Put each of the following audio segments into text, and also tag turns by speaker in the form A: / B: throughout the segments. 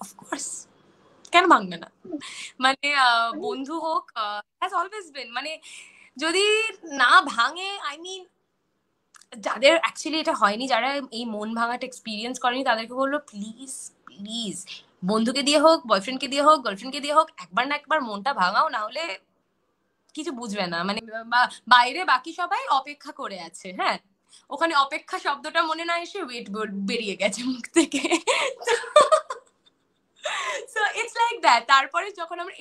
A: Of course, কেন ভাঙবে না? মানে বন্ধু হোক, হ্যাজ অলওয়েজ বিন, মানে যদি না ভাঙে, আই মিন যাদের অ্যাকচুয়ালি এটা হয়নি, যারা এই মন ভাঙাটা এক্সপিরিয়েন্স করেনি, তাদেরকে বললো প্লিজ প্লিজ বন্ধুকে দিয়ে হোক, বয়ফ্রেন্ডকে দিয়ে হোক, গার্লফ্রেন্ডকে দিয়ে হোক, একবার না একবার মনটা ভাঙাও, না হলে কিছু বুঝবে না। মানে বাইরে বাকি সবাই অপেক্ষা করে আছে, হ্যাঁ, ওখানে অপেক্ষা শব্দটা মনে না এসে ওয়েট বেরিয়ে গেছে মুখ থেকে। So it's like that. তারপরে যখন আমরা,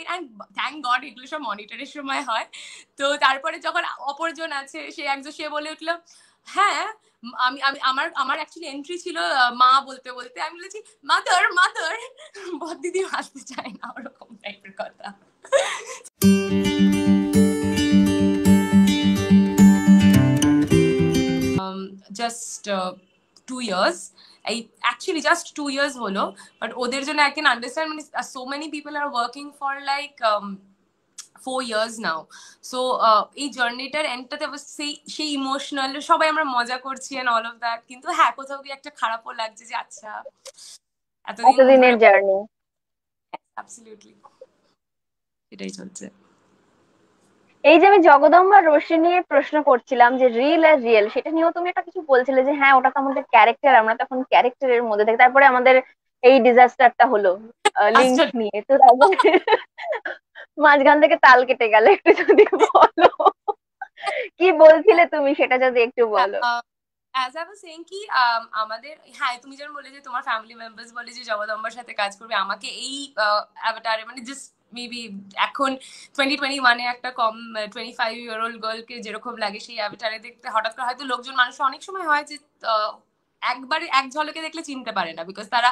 A: থ্যাংক গড এগুলো সব মনিটরের সময় হয়, তো তারপরে যখন অপরজন আছে, সে বলে উঠলো হ্যাঁ, আমি আমি আমার আমার অ্যাকচুয়ালি এন্ট্রি ছিল মা বলতে বলতে, আমি বলেছি মাদার মাদার, বদ দিদি হাসতে চায় না, ওরকম টাইপের কথা। Just 2 years, actually just 2 years হলো, but ওদের জন্য I can understand, মানে so many people are working for like 4 years now. So এই জার্নিটার এন্ডটাতে সেই ইমোশনাল, সবাই আমরা মজা করছি and all of that, কিন্তু হ্যাঁ কোথাও গিয়ে একটা খারাপও লাগছে যে আচ্ছা
B: এতদিনের জার্নি।
A: অ্যাবসলিউটলি এটাই চলছে।
B: এই যে আমি জগদম্বা রশ্মি নিয়ে প্রশ্ন করছিলাম যে রিল আর রিয়েল, সেটা নিয়েও তুমি একটা কিছু বলছিলে যে হ্যাঁ ওটা তো আমাদের ক্যারেক্টার, আমরা তখন ক্যারেক্টারের মধ্যে থাকি, তারপরে আমাদের এই ডিজাস্টারটা হলো লিঙ্ক নিয়ে, তো তারপরে মাঝখান থেকে তাল কেটে গেল, একটু যদি বলো কি বলছিলে তুমি, সেটা যদি একটু বলো।
A: অ্যাজ আই ওয়াজ সেইং কি আমাদের, হ্যাঁ তুমি যেমন বলে যে তোমার ফ্যামিলি মেম্বার্স বলে যে জগদম্বার সাথে কাজ করবে, আমাকে এই অ্যাভাটারে মানে জাস্ট মেবি এখন 2021-এ একটা কম 25-year-old গার্লকে যেরকম লাগে সেই অ্যাভাটারে দেখতে, হঠাৎ করে হয়তো লোকজন, মানুষ অনেক সময় হয় যে একবারে এক ঝলকে দেখলে চিনতে পারে না, বিকজ তারা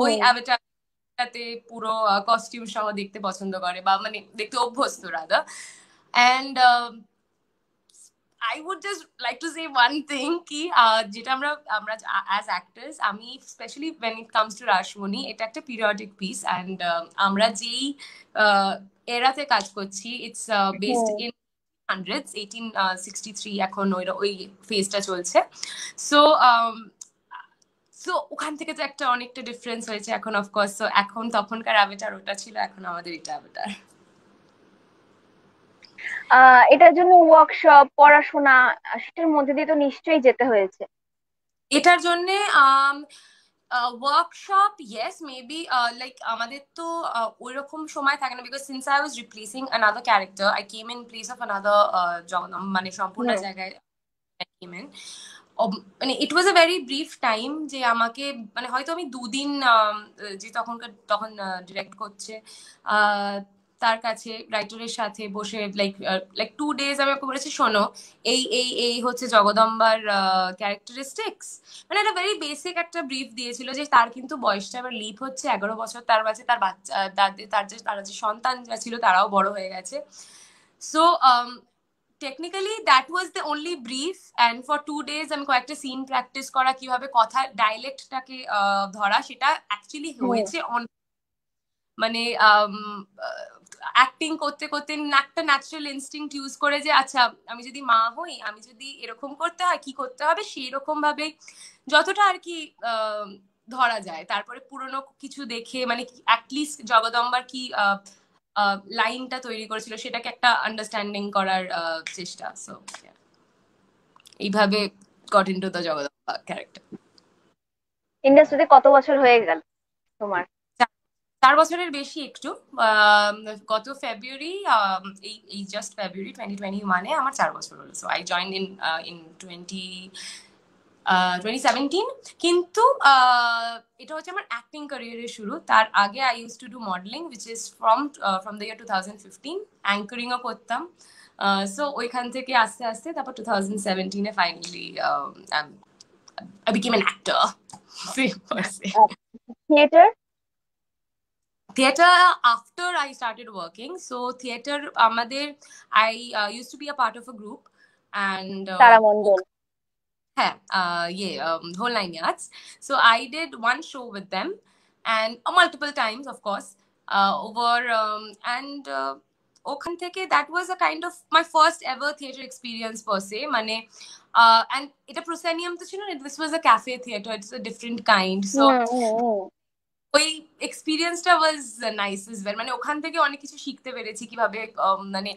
A: ওই অ্যাভাটারটাতে পুরো কস্টিউম সহ দেখতে পছন্দ করে, বা মানে দেখতে অভ্যস্ত rather. And I would just like to say one thing ki যেটা আমরা as actors, আমি especially when it comes to Rashmoni, এটা একটা periodic piece, and আমরা যেই এরাতে কাজ করছি, it's based in 1863, এখন ওই ফেজটা চলছে। সো সো ওখান থেকে তো একটা অনেকটা ডিফারেন্স হয়েছে এখন অফকোর্স। সো এখন তখনকার অ্যাভাটার ওটা ছিল, এখন আমাদের এটা অ্যাভাটার।
B: এটার জন্য ওয়ার্কশপ, পড়াশোনা, সেটার মধ্যে দিয়ে তো নিশ্চয়ই যেতে হয়েছে।
A: এটার জন্য ওয়ার্কশপ, ইয়েস মেবি, লাইক আমাদের তো ওইরকম সময় থাকে না, because since I was replacing another character, I came in place of another জগদম, মানে সম্পূর্ণ জায়গায় কেম ইন। মানে it was a very brief time, যে আমাকে মানে হয়তো আমি 2 দিন, যে তখন ডিরেক্ট করছে, তার কাছে রাইটারের সাথে বসে লাইক 2 days আমি ওকে বলেছি শোনো এই এই এই হচ্ছে জগদম্বার ক্যারেক্টারিস্টিক্স, মানে একটা ভেরি বেসিক একটা ব্রিফ দিয়েছিল, যে তার কিন্তু বয়সটা এবার লিপ হচ্ছে, 11 বছর তার বাচ্চা, তার বাচ্চা তার যে সন্তান ছিল তারাও বড় হয়ে গেছে। So technically that was the only brief, and for 2 days আমি কয়েকটা সিন প্র্যাকটিস করা, কিভাবে কথা ডাইলেক্টটাকে ধরা, সেটা অ্যাকচুয়ালি হয়েছে মানে অ্যাক্টিং করতে করতে একটা ন্যাচারাল ইনস্টিংক্ট ইউজ করে, যে আচ্ছা আমি যদি মা হই, আমি যদি এরকম করতে হয় কি করতে হবে, সেই রকম ভাবে যতটা আর কি ধরা যায়। তারপরে পুরনো কিছু দেখে, মানে অ্যাটলিস্ট জগদম্বার কি লাইনটা তৈরি করেছিল সেটাকে একটা আন্ডারস্ট্যান্ডিং করার চেষ্টা। সো এইভাবে goat into the Jagadamba character.
B: ইন্ডাস্ট্রিতে কত বছর হয়ে গেল তোমার?
A: 4 বছরের বেশি একটু। গত ফেব্রুয়ারি, এই জাস্ট ফেব্রুয়ারি 2021-এ আমার 4 বছর হলো। So I join in 2017। কিন্তু এটা হচ্ছে আমার অ্যাক্টিং ক্যারিয়ারের শুরু। তার আগে I use to do modelling, which is from the year 2015। অ্যাঙ্করিংও করতাম। সো ওইখান থেকে আস্তে আস্তে তারপর 2017-এ finally I became an actor.
B: Theatre?
A: Theatre, after I started working. So theatre আমাদের, I used to be a part of a group, and
B: তারামণ্ডল,
A: হ্যাঁ whole 9 yards. So I did one show with them, and multiple times of course, over and ওখান থেকে that was a kind of my first ever theatre experience per se, মানে and এটা proscenium তো ছিল না, this was a cafe theatre, it's a different kind. So ওই এক্সপিরিয়েন্সটা was nice is well, মানে ওখান থেকে অনেক কিছু শিখতে পেরেছি কিভাবে মানে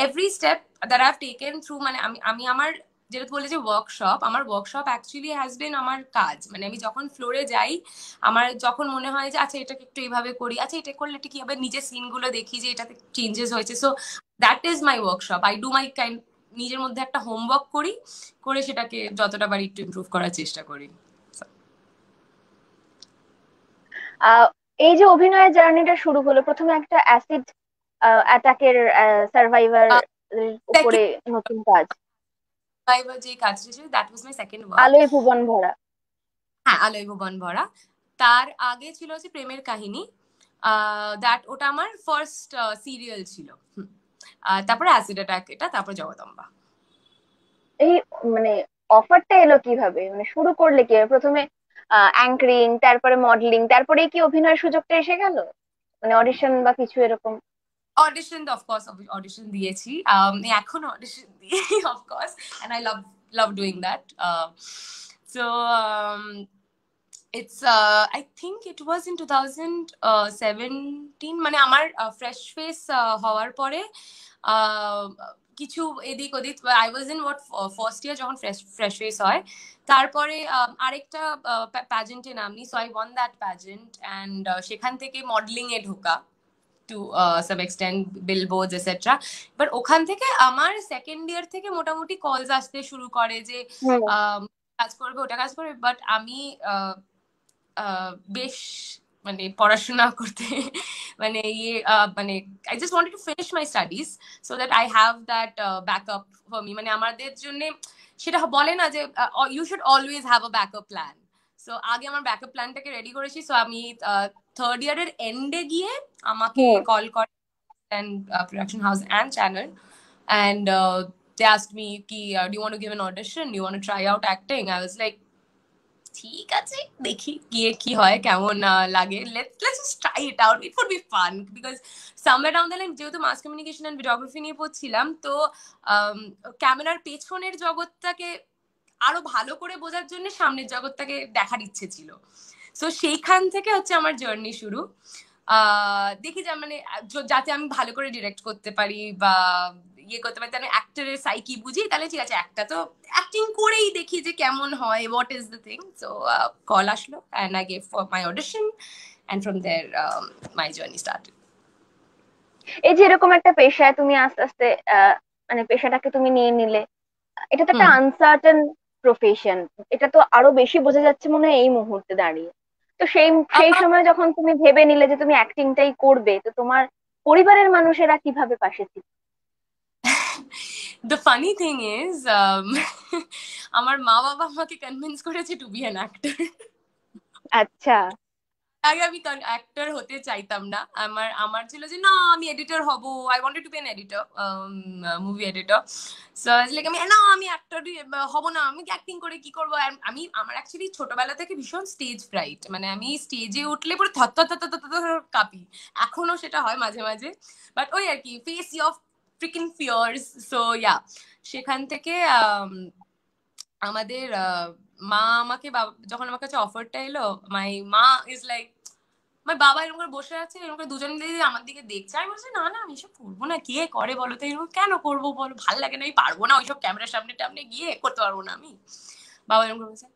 A: every step that I have taken through, মানে আমি আমি আমার যেটা বলে যে ওয়ার্কশপ, আমার ওয়ার্কশপ অ্যাকচুয়ালি হ্যাজ বিন আমার কাজ, মানে আমি যখন ফ্লোরে যাই আমার যখন মনে হয় যে আচ্ছা এটাকে একটু এইভাবে করি, আচ্ছা এটা করলে এটা কি হবে, নিজের সিনগুলো দেখি যে এটাতে চেঞ্জেস হয়েছে, so that is my workshop. I do my kind, নিজের মধ্যে একটা হোমওয়ার্ক করি, করে সেটাকে যতটা পারি একটু ইমপ্রুভ করার চেষ্টা করি।
B: আহ এই যে অভিনয়ের জার্নিটা শুরু হলো, প্রথমে একটা অ্যাসিড অ্যাটাকের সার্ভাইভার উপরে নতুন কাজ,
A: যে কাজটা ছিল that was my second work.
B: আলোয় ভুবন ভরা।
A: হ্যাঁ, আলোয় ভুবন ভরা। তার আগে ছিল হচ্ছে প্রেমের কাহিনী, দ্যাট ওটা আমার ফার্স্ট সিরিয়াল ছিল। তারপরে অ্যাসিড অ্যাটাক এটা, তারপর জগদম্বা।
B: এই মানে অফারটা এলো কিভাবে, মানে শুরু করলে কি প্রথমে অ্যাঙ্করিং, তারপরে মডেলিং, তারপরে কি অভিনয়ের সুযোগটা এসে গেল, মানে অডিশন বা কিছু এরকম?
A: অডিশন অফকোর্স অডিশন দিয়েছি, এখন অডিশন দিই of course, and I love love doing that. So it's I think it was in 2017, মানে আমার ফ্রেশ ফেস হওয়ার পরে কিছু এদিক ওদিক, I was in what first year যখন ফ্রেশ ফেস হয়, তারপরে আরেকটা প্যাজেন্টে নাম নি, so I won that pageant, and সেখান থেকে মডেলিং এ ঢোকা to some extent, billboards etcetera. But ওখান থেকে আমার সেকেন্ড ইয়ার থেকে মোটামুটি কলস আসতে শুরু করে যে কাজ করবে ওটা কাজ করবে, বাট আমি বেশ মানে পড়াশোনা করতে মানে ইয়ে মানে I just wanted to finish my studies so that I have that backup for me, মানে আমাদের জন্য সেটা বলে না যে you should always have a backup plan. So আগে আমার ব্যাকআপ প্ল্যানটাকে রেডি করেছি, সো আমি থার্ড ইয়ারের এন্ডে গিয়ে আমাকে কল করে production house and channel, and they asked me ki do you want to give an audition, do you want to try out acting? I was like ঠিক আছে দেখি গিয়ে কি হয় কেমন লাগে, let's just try it out, it would be fun because somewhere down the line যেহেতু মাস communication and videography নিয়ে পড়ছিলাম, তো ক্যামেরার পেছনের জগৎটাকে আরো ভালো করে বোঝার জন্য সামনের জগৎটাকে দেখার ইচ্ছে ছিল। সো সেইখান থেকে হচ্ছে আমার জার্নি শুরু। দেখি যে মানে যাতে আমি ভালো করে ডিরেক্ট করতে পারি বা ইয়ে করতে পারি, তাহলে অ্যাক্টরের সাইকি বুঝি, তাহলে ঠিক আছে একটা তো অ্যাক্টিং করেই দেখি যে কেমন হয়, what is the thing. So call আসলো and I gave for my audition, and from there my journey started.
B: এই যে এরকম একটা পেশায় তুমি আস্তে আস্তে মানে পেশাটাকে তুমি নিয়ে নিলে, এটা তো একটা আনসার্টেন প্রফেশন, এটা তো আরো বেশি বোঝা যাচ্ছে মনে হয় এই মুহূর্তে দাঁড়িয়ে। তো সেই সেই সময় যখন তুমি ভেবে নিলে যে তুমি অ্যাক্টিংটাই করবে, তো তোমার পরিবারের মানুষেরা কিভাবে পাশে ছিল?
A: The funny thing is, আমার মা বাবা আমাকে কনভিন্স করেছে টু বি অ্যান অ্যাক্টর।
B: আচ্ছা।
A: আগে আমি অ্যাক্টর হতে চাইতাম না, আমার আমার ছিল যে না আমি এডিটর হব, I wanted to be an editor, movie editor. So like আমি না আমি অ্যাক্টর হব না, আমি অ্যাক্টিং করে কি করবো। আমি আমার অ্যাকচুয়ালি ছোটবেলা থেকে ভীষণ স্টেজ ফ্রাইট, মানে আমি স্টেজে উঠলে পুরো থর কাঁপি, এখনো সেটা হয় মাঝে মাঝে, বাট ওই আর কি face of freaking fears. So yeah, সেখান থেকে আমাদের মা আমাকে যখন আমার কাছে অফারটা এলো, মাই মা ইজ লাইক, আমার বাবা এরকম করে বসে আছে, এরকম করে দুজন দিদি আমার দিকে দেখছে, আমি বলছি না না আমি এসব করবো না, কে করে বলো তো, এরকম কেন করবো বলো, ভালো লাগে না, আমি পারবো না ওইসব ক্যামেরার সামনে টামনে গিয়ে করতে পারবো না আমি। বাবা এরকম করে বলছে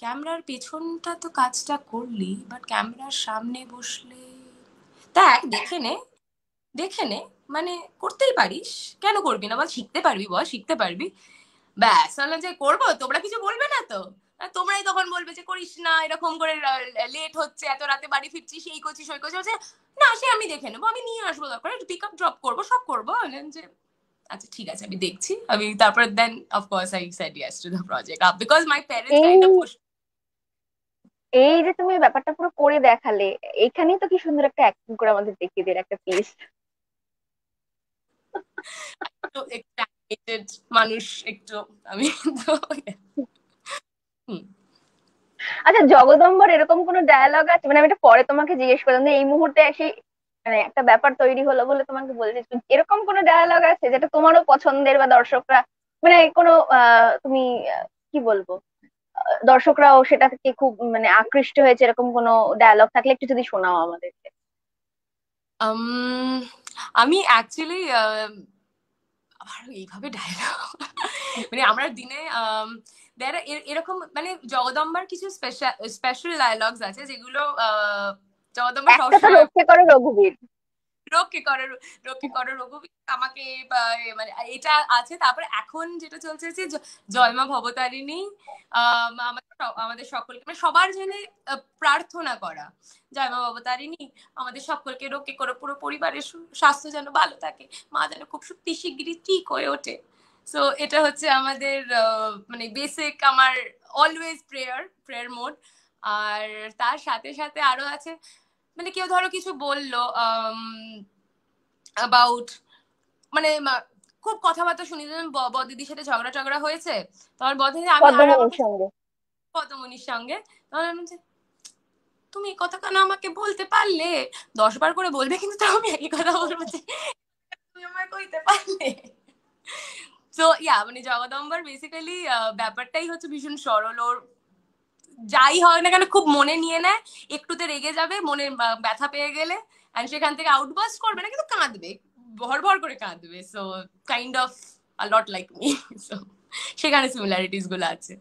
A: ক্যামেরার পেছনটা তো কাজটা করলি, বাট ক্যামেরার সামনে বসলে দেখ দেখে নে, দেখে নে, মানে করতেই পারিস, কেন করবি না বল, শিখতে পারবি বল, শিখতে পারবি, ব্যাস। বললাম যে করবো, তোমরা কিছু বলবে না তো, তোমরাই তখন বলবে যে করিস না, এরকম করে লেট হচ্ছে, এত রাতে বাড়ি ফিরছিস, এই করছিস ওই করছিস, বলছে না সে আমি দেখে নেবো, আমি নিয়ে আসবো, দরকার পিক আপ ড্রপ করবো, সব করবো। বললেন যে আচ্ছা ঠিক আছে আমি দেখছি, আমি তারপর then of course I said yes to the project because my parents kind of push.
B: এই যে তুমি ব্যাপারটা পুরো করে দেখালে, এইখানেই তো কি সুন্দর একটা অ্যাক্টিং করে আমাদের দেখিয়ে দিলে একটা পিস।
A: তো একটু মানুষ একটু আমি তো
B: আচ্ছা, জগদম্বর এরকম কোনো ডায়ালগ আছে, মানে আমি এটা পরে তোমাকে জিজ্ঞেস করলাম যে এই মুহূর্তে এসে মানে একটা ব্যাপার তৈরি হলো বলে তোমাকে বলছি, এরকম কোনো ডায়ালগ আছে যেটা তোমারও পছন্দের বা দর্শকরা মানে কোনো তুমি কি বলবো দর্শকরাও সেটা থেকে খুব মানে আকৃষ্ট হয়েছে, এরকম কোনো ডায়লগ থাকলে একটু যদি শোনাও আমাদেরকে।
A: আমি অ্যাকচুয়ালি আমার এইভাবে ডায়লগ মানে আমরা দিনে এরকম মানে জগদম্বার কিছু স্পেশাল ডায়লগস আছে যেগুলো জগদম্বা
B: একটা তো
A: সবসময়
B: রক্ষে করো রঘুবীর।
A: রক্ষে করো, রক্ষে করো রঘুবীর আমাকে মানে এটা আছে। তারপরে এখন যেটা চলছে যে জয়মা ভবতারিণী, আমাদের সকলকে মানে সবার জন্য প্রার্থনা করা, জয়মা ভবতারিণী আমাদের সকলকে রক্ষে করো, পুরো পরিবারের স্বাস্থ্য যেন ভালো থাকে, মা যেন খুব সত্যি শিগগিরই ঠিক হয়ে ওঠে। সো এটা হচ্ছে আমাদের মানে বেসিক আমার অলওয়েজ প্রেয়ার মোড। আর তার সাথে সাথে আরো আছে মানে কেউ ধরো কিছু বললো অ্যাবাউট মানে খুব কথাবার্তা শুনি, বদিদির সাথে ঝগড়া টগড়া হয়েছে, তখন বদিদি আমি আর আমার
B: পদ্মমণির সঙ্গে।
A: পদমনির সঙ্গে, তখন আমি তুমি এই কথা কেন আমাকে বলতে পারলে, 10 বার করে বলবে কিন্তু তাও আমি একই কথা বলবো যে তুমি আমায় কইতে পারলে। তো ইয়া মানে জগদম্বর বেসিক্যালি ব্যাপারটাই হচ্ছে ভীষণ সরল, ওর যাই হয় না কেন খুব মনে নিয়ে নেয়, একটুতে রেগে যাবে মনে ব্যথা পেয়ে গেলে, আর সেখান থেকে আউটবাস্ট করবে না কিন্তু কাঁদবে, ভর ভর করে কাঁদবে। So kind of a lot like me. So সেখানে সিমিলারিটিস গুলো আছে।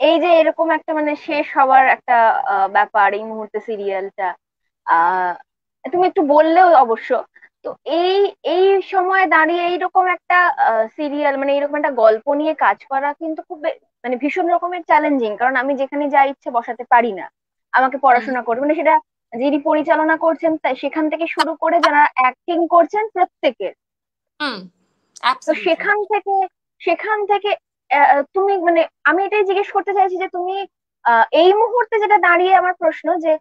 B: এই যে এরকম একটা মানে শেষ হওয়ার একটা ব্যাপার এই মুহূর্তে সিরিয়ালটা, আহ তুমি একটু বললেও অবশ্য। তো এই এই সময় দাঁড়িয়ে এইরকম একটা সিরিয়াল মানে এইরকম একটা গল্প নিয়ে কাজ করা কিন্তু খুব মানে ভীষণ রকমের চ্যালেঞ্জিং, কারণ আমি যেখানে যা ইচ্ছে বসাতে পারি না, আমাকে পড়াশোনা করতে মানে সেটা যিনি পরিচালনা করছেন তাই সেখান থেকে শুরু করে যারা অ্যাক্টিং করছেন প্রত্যেকের।
A: হুম,
B: তো
A: অ্যাবসলিউটলি।
B: সেখান থেকে তুমি মানে আমি এটাই জিজ্ঞেস করতে চাইছি যে তুমি এই মুহূর্তে যেটা দাঁড়িয়ে আমার প্রশ্ন যে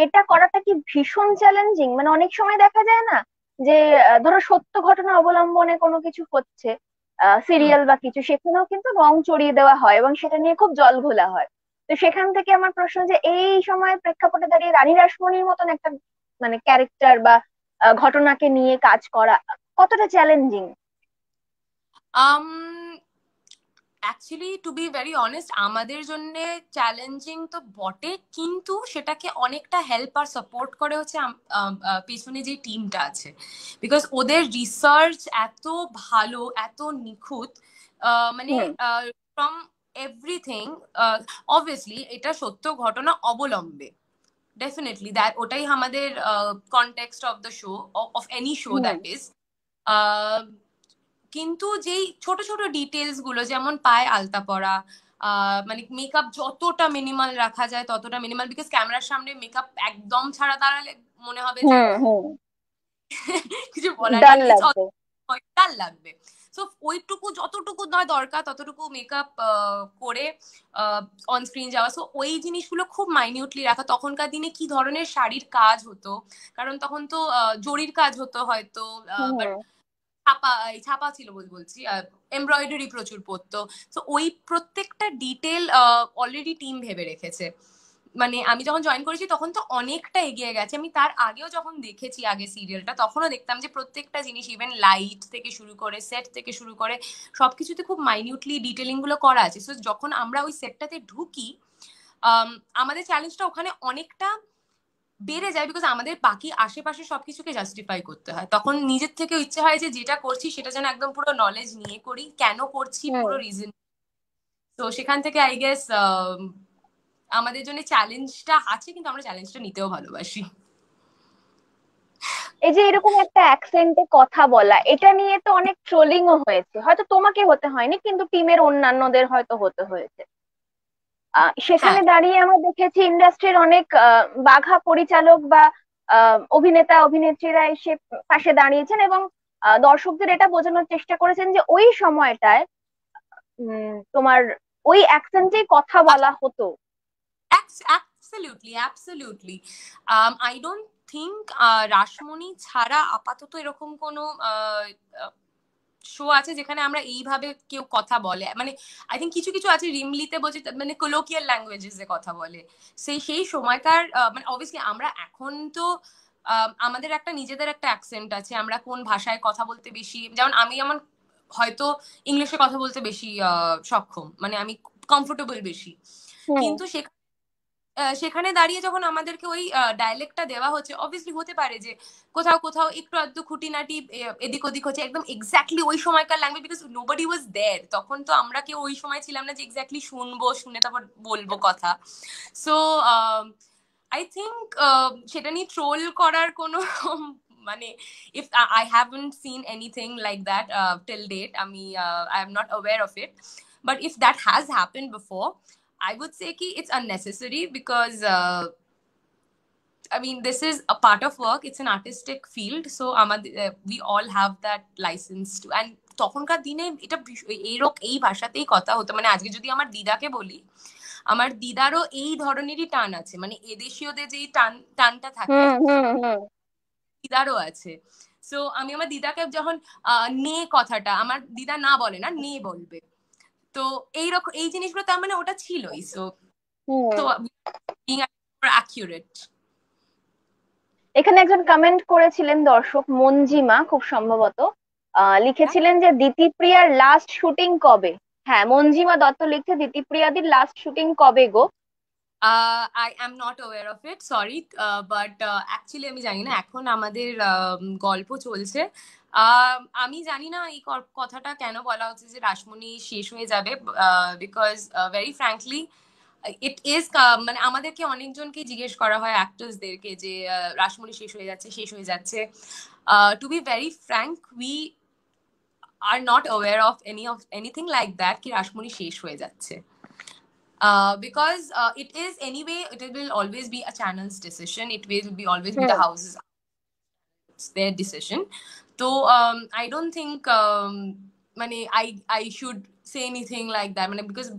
B: এটা করাটা কি ভীষণ চ্যালেঞ্জিং? মানে অনেক সময় দেখা যায় না যে ধরো সত্য ঘটনা অবলম্বনে কোনো কিছু হচ্ছে
A: হুম।
B: সিরিয়াল বা কিছু, সেখানেও কিন্তু রং চড়িয়ে দেওয়া হয় এবং সেটা নিয়ে খুব জল ঘোলা হয়। তো সেখান থেকে আমার প্রশ্ন যে এই সময় প্রেক্ষাপটে দাঁড়িয়ে রানী রাসমণির মতন একটা মানে ক্যারেক্টার বা ঘটনাকে নিয়ে কাজ করা কতটা challenging?
A: Actually to be very honest আমাদের জন্য চ্যালেঞ্জিং তো বটে, কিন্তু সেটাকে অনেকটা হেল্প আর সাপোর্ট করে হচ্ছে পেছনে যে টিমটা আছে, বিকজ ওদের রিসার্চ এত ভালো, এত নিখুঁত, মানে
B: হুম
A: ফ্রম এভরিথিং। অবভিয়াসলি এটা সত্য ঘটনা অবলম্বে, ডেফিনেটলি দ্যাট ওটাই আমাদের context of the show, of any show
B: hmm
A: that is. কিন্তু যেই ছোট ছোট ডিটেলস গুলো যেমন পায়ে আলতা পরা, মানে মেকআপ যতটা মিনিমাল রাখা যায় ততটা মিনিমাল, বিকজ ক্যামেরার সামনে মেকআপ একদম ছাড়া দাঁড়ালে মনে হবে যে
B: হুম হুম
A: কিছু বলার
B: ডাল
A: নেই, ইটস
B: লাগবে।
A: ডাল লাগবে। সো ওইটুকু যতটুকু নয় দরকার ততটুকু মেকআপ করে অন স্ক্রিন যাওয়া, সো ওই জিনিসগুলো খুব মাইনিউটলি রাখা। তখনকার দিনে কি ধরনের শাড়ির কাজ হতো, কারণ তখন তো জরির কাজ হতো হয়তো,
B: হুম
A: বাট
B: হুম
A: ছাপা ছিল বলছি, এমব্রয়ডারি প্রচুর পড়তো। তো ওই প্রত্যেকটা ডিটেল অলরেডি টিম ভেবে রেখেছে। মানে আমি যখন জয়েন করেছি তখন তো অনেকটা এগিয়ে গেছে, আমি তার আগেও যখন দেখেছি আগে সিরিয়ালটা তখনও দেখতাম যে প্রত্যেকটা জিনিস ইভেন লাইট থেকে শুরু করে সেট থেকে শুরু করে সবকিছুতে খুব মাইনিউটলি ডিটেলিং গুলো করা আছে। সো যখন আমরা ওই সেটটাতে ঢুকি, আমাদের চ্যালেঞ্জটা ওখানে অনেকটা বেড়ে যায়, বিকজ আমাদের বাকি আশেপাশে সবকিছুকে জাস্টিফাই করতে হয়। তখন নিজের থেকে ইচ্ছে হয় যে যেটা করছি সেটা যেন একদম পুরো নলেজ নিয়ে করি, কেন করছি
B: হুম।
A: পুরো রিজন। তো সেখান থেকে আই গেস আমাদের জন্য চ্যালেঞ্জটা আছে, কিন্তু আমরা চ্যালেঞ্জটা নিতেও ভালোবাসি।
B: এই যে এরকম একটা অ্যাকসেন্টে কথা বলা, এটা নিয়ে তো অনেক ট্রোলিংও হয়েছে, হয়তো তোমাকে হতে হয়নি কিন্তু টিমের অন্যান্যদের হয়তো হতে হয়েছে। সেখানে
A: হ্যাঁ।
B: দাঁড়িয়ে আমরা দেখেছি ইন্ডাস্ট্রির অনেক বাঘা পরিচালক বা অভিনেতা অভিনেত্রীরা এসে পাশে দাঁড়িয়েছেন এবং দর্শকদের এটা বোঝানোর চেষ্টা করেছেন যে ওই সময়টায় তোমার ওই অ্যাকসেন্টেই কথা বলা হতো।
A: Absolutely, absolutely. I don't think Rashmoni ছাড়া আপাতত এরকম কোনো শো আছে যেখানে আমরা এইভাবে কেউ কথা বলে, মানে আই থিঙ্ক কিছু কিছু আছে রিমলিতে বলছে মানে কোলোকিয়াল ল্যাঙ্গুয়েজেস এ কথা বলে। সেই সময়কার মানে অবভিয়াসলি আমরা এখন তো আমাদের একটা নিজেদের একটা অ্যাকসেন্ট আছে, আমরা কোন ভাষায় কথা বলতে বেশি, যেমন আমি যেমন হয়তো ইংলিশে কথা বলতে বেশি সক্ষম, মানে আমি কমফোর্টেবল বেশি। কিন্তু সেখানে দাঁড়িয়ে যখন আমাদেরকে ওই ডায়ালেক্টটা দেওয়া হচ্ছে, অবভিয়াসলি হতে পারে যে কোথাও কোথাও একটু আধটু খুঁটিনাটি এদিক ওদিক হচ্ছে, একদম এক্স্যাক্টলি ওই সময়কার ল্যাঙ্গুয়েজ, বিকজ নোবডি ওয়াজ দেয়ার। তখন তো আমরা কেউ ওই সময় ছিলাম না যে এক্স্যাক্টলি শুনবো, শুনে তারপর বলবো কথা। সো আই থিঙ্ক সেটা নিয়ে ট্রোল করার কোনো মানে if I haven't seen anything like that till date, I am not aware of it, but if that has happened before, I would say ki it's unnecessary, because I mean, this is a part of work, it's an artistic field, so we all have that license to, and তখনকার দিনে এটা এই ভাষাতেই কথা হতো। মানে আজকে যদি আমার দিদাকে বলি, আমার দিদারও এই ধরনেরই টান আছে, মানে এদেশীয়দের যেই টানটা থাকে দিদারও আছে। সো আমি আমার দিদাকে যখন নে কথাটা, আমার দিদা না বলে না, নে বলবে। তো এইরকম এই জিনিসগুলো তার মানে ওটা ছিলই। সো তো অ্যাকিউরেট।
B: এখানে একজন কমেন্ট করেছিলেন দর্শক, মঞ্জিমা খুব সম্ভবত, লিখেছিলেন যে দিতিপ্রিয়ার লাস্ট শুটিং কবে? হ্যাঁ, মঞ্জিমা দত্ত লিখছে দিতিপ্রিয়াদির লাস্ট শুটিং কবে গো?
A: I am not aware of it, sorry, but actually আমি জানি না, এখন আমাদের গল্প চলছে। আমি জানি না এই কথাটা কেন বলা হচ্ছে যে রাসমণি শেষ হয়ে যাবে, because very frankly it is, মানে আমাদেরকে অনেকজনকে জিজ্ঞেস করা হয় অ্যাক্টরসদেরকে যে রাসমণি শেষ হয়ে যাচ্ছে, শেষ হয়ে যাচ্ছে। To be very frank, we are not aware of anything like that কি রাসমণি শেষ হয়ে যাচ্ছে। Because it is anyway, it will always be a channel's decision, it will be always be the house's, it's their decision. So I don't think মানে I should say anything like that, মানে because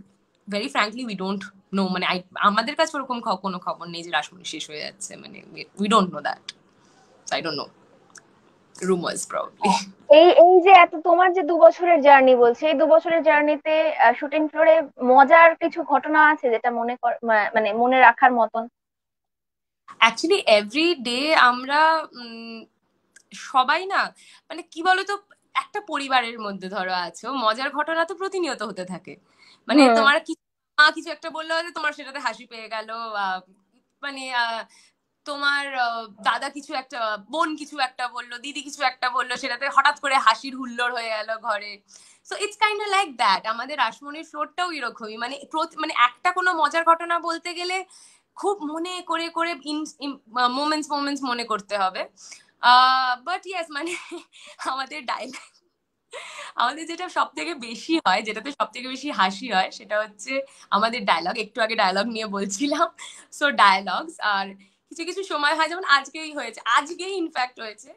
A: very frankly we don't know, মানে আমাদের কাছে ওরকম কোনো খবর নেই যে রাসমণি শেষ হয়ে যাচ্ছে, মানে we don't know that, so I don't know, rumors probably.
B: এই এই যে এত তোমার যে 2 বছরের জার্নি বলছে, এই 2 বছরের জার্নিতে শুটিং ফ্লোরে মজার কিছু ঘটনা আছে যেটা মানে মনে রাখার মতন?
A: অ্যাকচুয়ালি এভরি ডে আমরা সবাই না, মানে কি বলতো, একটা পরিবারের মধ্যে ধরো আছো, মজার ঘটনা তো প্রতিনিয়ত হতে থাকে। মানে তোমার মা কিছু একটা বললো হয়তো তোমার সেটাতে হাসি পেয়ে গেল, মানে তোমার দাদা কিছু একটা, বোন কিছু একটা বললো, দিদি কিছু একটা বললো, সেটাতে হঠাৎ করে হাসির হুল্লোড় হয়ে গেল ঘরে। So it's kind of like that, আমাদের রাসমণির ফ্লোরটাও এরকমই, মানে একটা কোনো মজার ঘটনা বলতে গেলে খুব মনে করে করে মোমেন্টস মনে করতে হবে। বাট ইয়েস, মানে আমাদের ডায়লগ, আমাদের যেটা সব থেকে বেশি হয়, যেটাতে সব থেকে বেশি হাসি হয়, সেটা হচ্ছে আমাদের ডায়লগ। একটু আগে ডায়লগ নিয়ে বলছিলাম, সো ডায়লগস। আর কিছু কিছু সময় হয়, যেমন আজকেই ইনফ্যাক্ট হয়েছে,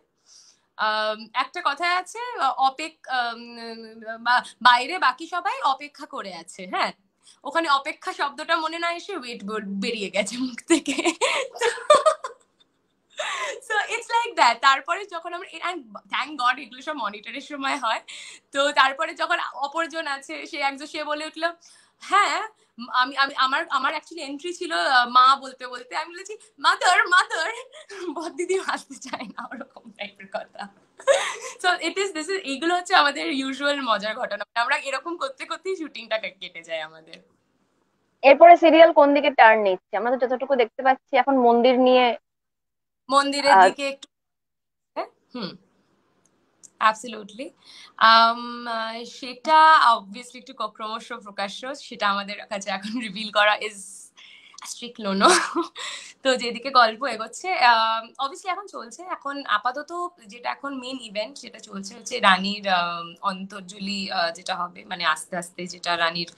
A: একটা কথা আছে, বাইরে বাকি সবাই অপেক্ষা করে আছে, হ্যাঁ, ওখানে অপেক্ষা শব্দটা মনে না এসে ওয়েট বেরিয়ে গেছে মুখ থেকে। So it's like that. তারপরে যখন আমরা, থ্যাংক গড এগুলো সব মনিটরের সময় হয়, তো তারপরে যখন অপরজন আছে, সে বলে উঠলো, হ্যাঁ আমি আমি আমার আমার অ্যাকচুয়ালি এন্ট্রি ছিল মা বলতে বলতে, আমি বলেছি মাদার মাদার, দিদি হাসতে চায় না, ওরকম টাইপের কথা। সো দিস ইজ, এইগুলো হচ্ছে আমাদের ইউজুয়াল মজার ঘটনা, আমরা এরকম করতে করতেই শুটিংটা কেটে যায় আমাদের।
B: এরপরে সিরিয়াল কোন দিকে টার্ন নিচ্ছে? আমরা তো যতটুকু দেখতে পাচ্ছি এখন
A: মন্দিরের দিকে একটু, অ্যাবসলিউটলি। সেটা অবভিয়াসলি একটু ক্রমশ প্রকাশ্য, সেটা আমাদের কাছে এখন রিভিল করা ইজ স্ট্রিক্ট নো। তো যেদিকে গল্প এগোচ্ছে, অবভিয়াসলি এখন চলছে, এখন আপাতত যেটা এখন মেন ইভেন্ট যেটা চলছে হচ্ছে রানীর অন্তর্জলি, যেটা হবে, মানে আস্তে আস্তে যেটা রানীর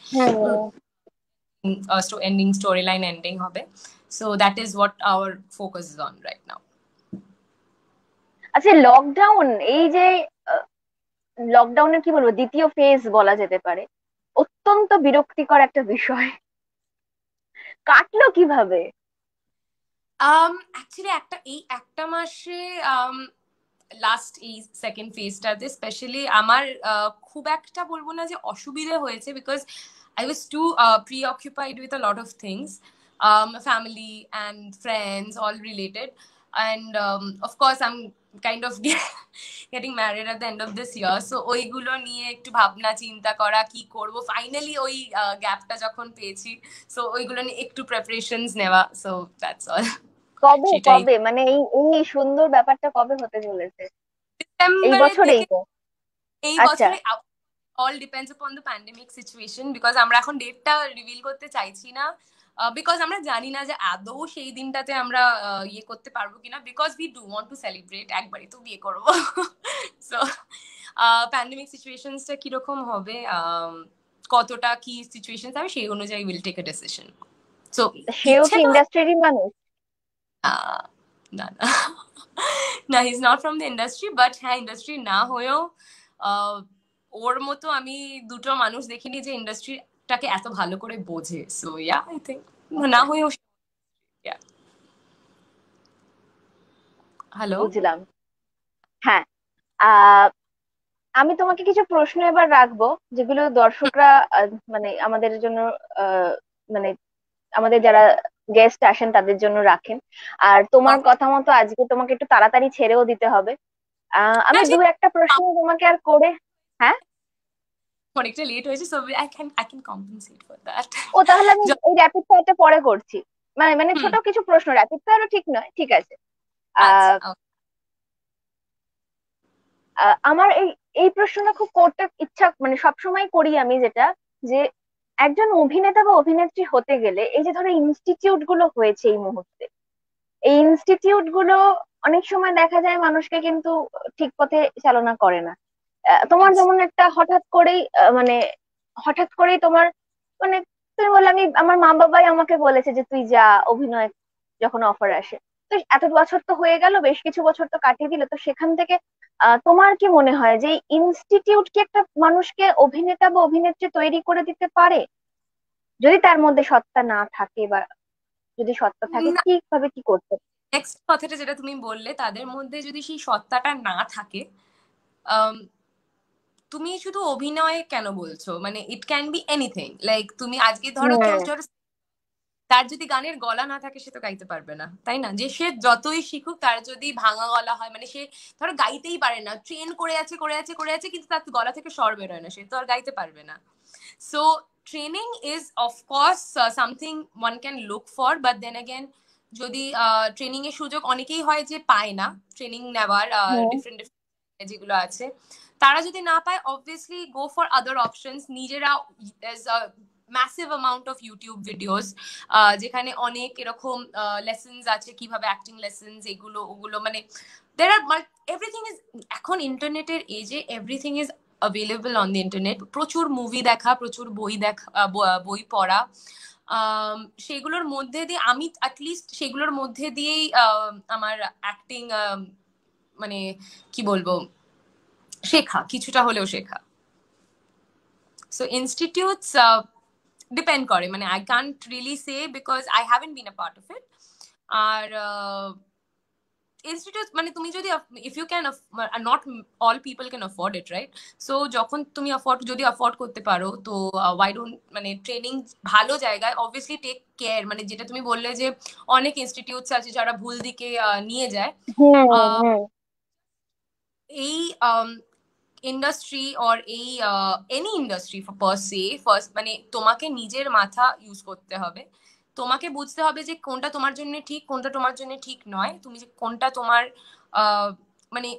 A: এন্ডিং, স্টোরি লাইন এন্ডিং হবে। So that is what hour focus is on right now.
B: আচ্ছা, লকডাউন, এই যে লকডাউনের কি বলবো, দ্বিতীয় ফেজ বলা যেতে পারে, অত্যন্ত বিরক্তিকর একটা বিষয়, কাটলো কিভাবে?
A: অ্যাকচুয়ালি একটা মাসে, লাস্ট এই সেকেন্ড ফেজটাতে স্পেশালি আমার খুব একটা বলবো না যে অসুবিধে হয়েছে, because I was too preoccupied with a lot of things, family and friends, all related. and of course I'm kind of getting married at the end of this year, so ওইগুলো নিয়ে একটু ভাবনা চিন্তা করা কি করব, ফাইনালি ওই গ্যাপটা যখন পেয়েছি, সো ওইগুলো নিয়ে একটু প্রিপারেশনস নেওয়া, সো দ্যাটস অল।
B: কবে
A: সেটাই।
B: কবে মানে এই এই সুন্দর ব্যাপারটা কবে হতে চলেছে? এই
A: ডিসেম্বরের
B: বছরেই
A: দিকে,
B: তো?
A: এই
B: আচ্ছা।
A: বছরে। All depends upon the pandemic situation, because আমরা এখন ডেটটা রিভিল করতে চাইছি না, বিকজ আমরা জানি না যে আদৌ সেই দিনটাতে আমরা ইয়ে করতে পারবো কিনা, because we do want to celebrate, একবারই তো বিয়ে করবো। সো প্যান্ডেমিক সিচুয়েশনসটা কিরকম হবে, কতটা কি সিচুয়েশন হবে, সেই অনুযায়ী will take a decision. So
B: সেও
A: ইচ্ছে
B: কি
A: তো
B: ইন্ডাস্ট্রিরই মানুষ?
A: না না না, he is not from the industry, but হ্যাঁ ইন্ডাস্ট্রি না হয়েও ওর মতো আমি দুটো মানুষ দেখিনি যে ইন্ডাস্ট্রিটাকে এত ভালো করে বোঝে, সো ইয়া আই থিঙ্ক না হয়েও। হ্যালো।
B: বুঝলাম। হ্যাঁ। আহ আমি তোমাকে কিছু প্রশ্ন এবার রাখবো, যেগুলো দর্শকরা মানে আমাদের জন্য আহ মানে আমাদের যারা গেস্ট আসেন তাদের জন্য রাখেন। আর তোমার কথা মতো আজকে তোমাকে একটু তাড়াতাড়ি ছেড়েও দিতে হবে। আমি
A: না
B: দু
A: ঠিক,
B: একটা প্রশ্ন তোমাকে আর করে। হ্যাঁ।
A: অনেকটা লেট হয়েছে, so I can compensate for that.
B: ও তাহলে আমি এই র্যাপিড ফায়ারটা পরে করছি। মানে মানে
A: হুম।
B: ছোট কিছু প্রশ্ন, র্যাপিড ফায়ারও ঠিক নয়, ঠিক আছে।
A: আচ্ছা,
B: আহ আমার এই এই প্রশ্নটা খুব করতে ইচ্ছা, মানে সবসময় করি আমি, যেটা যে একজন অভিনেতা বা অভিনেত্রী হতে গেলে এই যে ধরো ইনস্টিটিউট গুলো হয়েছে এই মুহূর্তে, এই ইনস্টিটিউট গুলো অনেক সময় দেখা যায় মানুষকে কিন্তু ঠিক পথে চালনা করে না। তোমার
A: আচ্ছা।
B: যেমন একটা হঠাৎ করেই মানে হঠাৎ করেই তোমার মানে তুমি বললে আমি আমার মা বাবাই আমাকে বলেছে যে তুই যা অভিনয়, যখন অফার আসে। তো এত বছর তো হয়ে গেল, বেশ কিছু বছর তো কাটিয়ে দিল, তো সেখান থেকে তোমার কি মনে হয় যে ইনস্টিটিউট কি একটা মানুষকে অভিনেতা বা অভিনেত্রী তৈরি করে দিতে পারে, যদি তার মধ্যে সত্তা না থাকে, বা যদি সত্তা থাকে কিভাবে কি করতে?
A: নেক্সট কথাটা যেটা তুমি বললে, তাদের মধ্যে যদি সেই সত্তাটা না থাকে, আম, তুমি শুধু অভিনয় কেন বলছো, মানে it can be anything, like তুমি আজকে ধরো কেউ
B: হুম।
A: ধরো তার যদি গানের গলা না থাকে, সে তো গাইতে পারবে না, তাই না? যে সে যতই শিখুক, তার যদি ভাঙা গলা হয়, মানে সে ধরো গাইতেই পারে না, ট্রেন করে আছে করে আছে করে আছে, কিন্তু তার গলা থেকে স্বর বেরোয় না, সে তো আর গাইতে পারবে না। So training is of course something one can look for, but then again যদি ট্রেনিং এর সুযোগ অনেকেই হয় যে পায় না, ট্রেনিং নেওয়ার
B: হুম।
A: ডিফারেন্ট ডিফারেন্ট যেগুলো আছে, তারা যদি না পায়, obviously go for other options নিজেরা। Massive amount of YouTube videos যেখানে অনেক এরকম লেসেন্স আছে, কিভাবে অ্যাক্টিং লেসেন্স, এগুলো ওগুলো, মানে দের আর এভরিথিং ইজ, এখন ইন্টারনেটের এজে everything is available on the internet. প্রচুর মুভি দেখা, প্রচুর বই দেখা, বই পড়া, সেগুলোর মধ্যে দিয়ে আমি অ্যাটলিস্ট সেগুলোর মধ্যে দিয়েই আমার অ্যাক্টিং, মানে কি বলবো, শেখা, কিছুটা হলেও শেখা। সো ইনস্টিটিউটস ডিপেন্ড করে, মানে I can't really say because I haven't been a part of it. আর ইনস্টিটিউট মানে তুমি যদি, if you can, not all people can afford it, right? So যখন তুমি যদি অ্যাফোর্ড করতে পারো, তো ওয়াই ডোন্ট, মানে ট্রেনিং ভালো জায়গায় অবভিয়াসলি টেক কেয়ার, মানে যেটা তুমি বললে যে অনেক ইনস্টিটিউটস আছে যারা ভুল দিকে নিয়ে যায়,
B: হুম। হুম।
A: এই ইন্ডাস্ট্রি অর এই এনি ইন্ডাস্ট্রি পার সে, ফার্স্ট মানে তোমাকে নিজের মাথা ইউজ করতে হবে, তোমাকে বুঝতে হবে যে কোনটা তোমার জন্য ঠিক, কোনটা তোমার জন্য ঠিক নয়, তুমি যে কোনটা তোমার মানে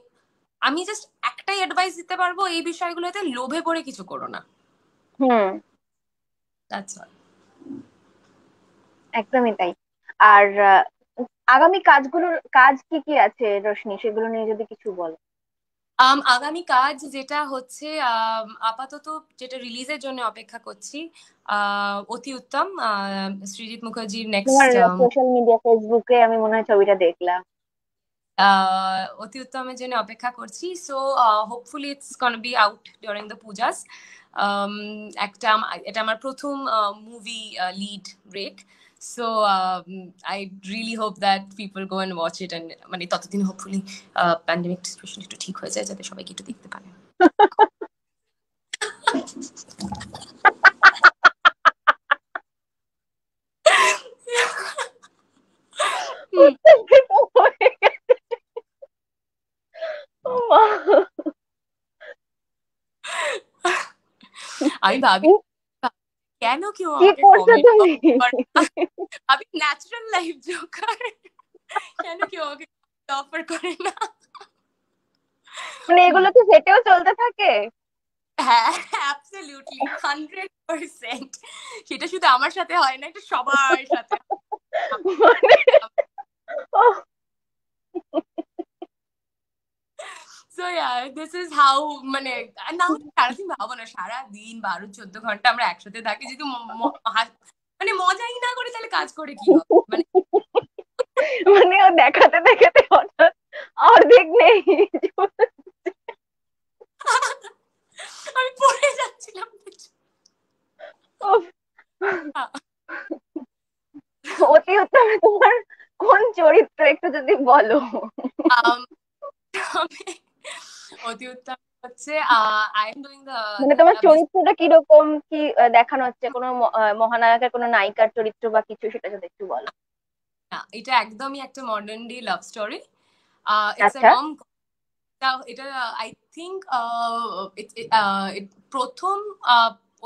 A: আমি জাস্ট একটাই অ্যাডভাইস দিতে পারবো এই বিষয়গুলোতে, লোভে পড়ে কিছু করো না,
B: হুম।
A: That's all.
B: একদমই তাই। আর আগামী কাজগুলোর কাজ কি কি আছে রোশনি, সেগুলো নিয়ে যদি কিছু বলো।
A: আগামী কাজ যেটা হচ্ছে, আপাতত যেটা রিলিজের জন্য অপেক্ষা করছি, অতি উত্তম, সৃজিত মুখার্জির
B: তোমার
A: নেক্সট,
B: সোশ্যাল মিডিয়া ফেসবুকে আমি মনে হয় ছবিটা দেখলাম।
A: অতি উত্তমের জন্য অপেক্ষা করছি, so hopefully it's gonna be out during the Pujas. একটা এটা আমার প্রথম movie lead break, so I really hope that people go and watch it, and মানে ততদিন হোপফুলি প্যান্ডেমিক সিচুয়েশন একটু ঠিক হয়ে যায়, যাতে সবাইকে একটু দেখতে পারে। আমি ভাবি কেন কেউ
B: কি
A: আমাকে
B: করছো
A: কমেন্ট
B: তুমি?
A: করে না? আমি ন্যাচারাল লাইফ জোকার, কেন কেউ আমাকে অফার করে না?
B: মানে এগুলো কি সেটেও চলতে থাকে?
A: হ্যাঁ, অ্যাবসলিউটলি 100%। সেটা শুধু আমার সাথে হয় না, এটা সবার সাথে হয়।
B: মানে oh,
A: so yeah, this is how, মানে না হলে সারাদিন ভাবো না, সারাদিন 12-14 ঘন্টা আমরা একসাথে থাকি, যদি মানে মজাই না করি তাহলে কাজ করে কি হবে? মানে
B: মানে ও দেখাতে দেখাতে হঠাৎ অর্ধেক নেই।
A: আমি পড়ে যাচ্ছিলাম।
B: উফ, অতি উত্তমে তোমার কোন চরিত্র একটু যদি বলো?
A: আম, আমি অতি উত্তম হচ্ছে আই এম ডুইং
B: মানে তোমার চরিত্রটা কিরকম, কি দেখানো হচ্ছে, কোনো মহানায়কের কোনো নায়িকার চরিত্র বা কিছু, সেটা যদি একটু বলো।
A: না, এটা একদমই একটা modern day love story. It's a
B: আচ্ছা।
A: রম। এটা আই থিঙ্ক প্রথম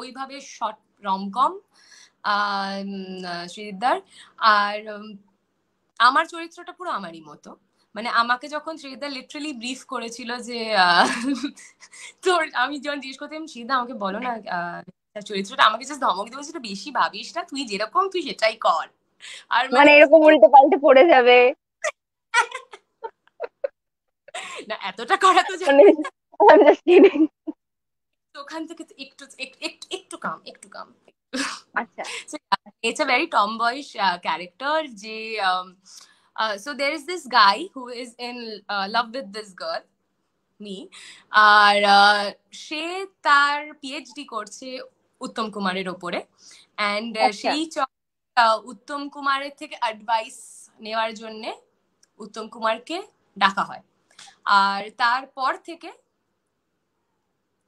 A: ওইভাবে শর্ট রমকম শ্রীদার। আর আমার চরিত্রটা পুরো আমারই মতো। মানে আমাকে যখন শ্রীদা লিটারালি ব্রিফ করেছিল যে তোর, আমি যখন জিজ্ঞেস করতাম শ্রীদা আমাকে বলো না চরিত্রটা, আমাকে জাস্ট ধমক দিয়ে বলছিল বেশি ভাবিস না, তুই যেরকম তুই সেটাই কর। আর
B: মানে
A: মানে
B: এরকম উল্টে পাল্টে পড়ে যাবে?
A: না, এতটা করা তো
B: মানে
A: যাবে না।
B: I'm just kidding.
A: তো ওখান থেকে তো একটু একটু একটু কাম, একটু কাম।
B: আচ্ছা।
A: So, yeah, it's a very tomboyish character. So there is this guy who is in love with this girl, me. আর সে তার পিএইচডি করছে উত্তম কুমারের ওপরে। অ্যান্ড
B: আচ্ছা।
A: সেই উত্তম কুমারের থেকে অ্যাডভাইস নেওয়ার জন্যে উত্তম কুমারকে ডাকা হয়। আর তারপর থেকে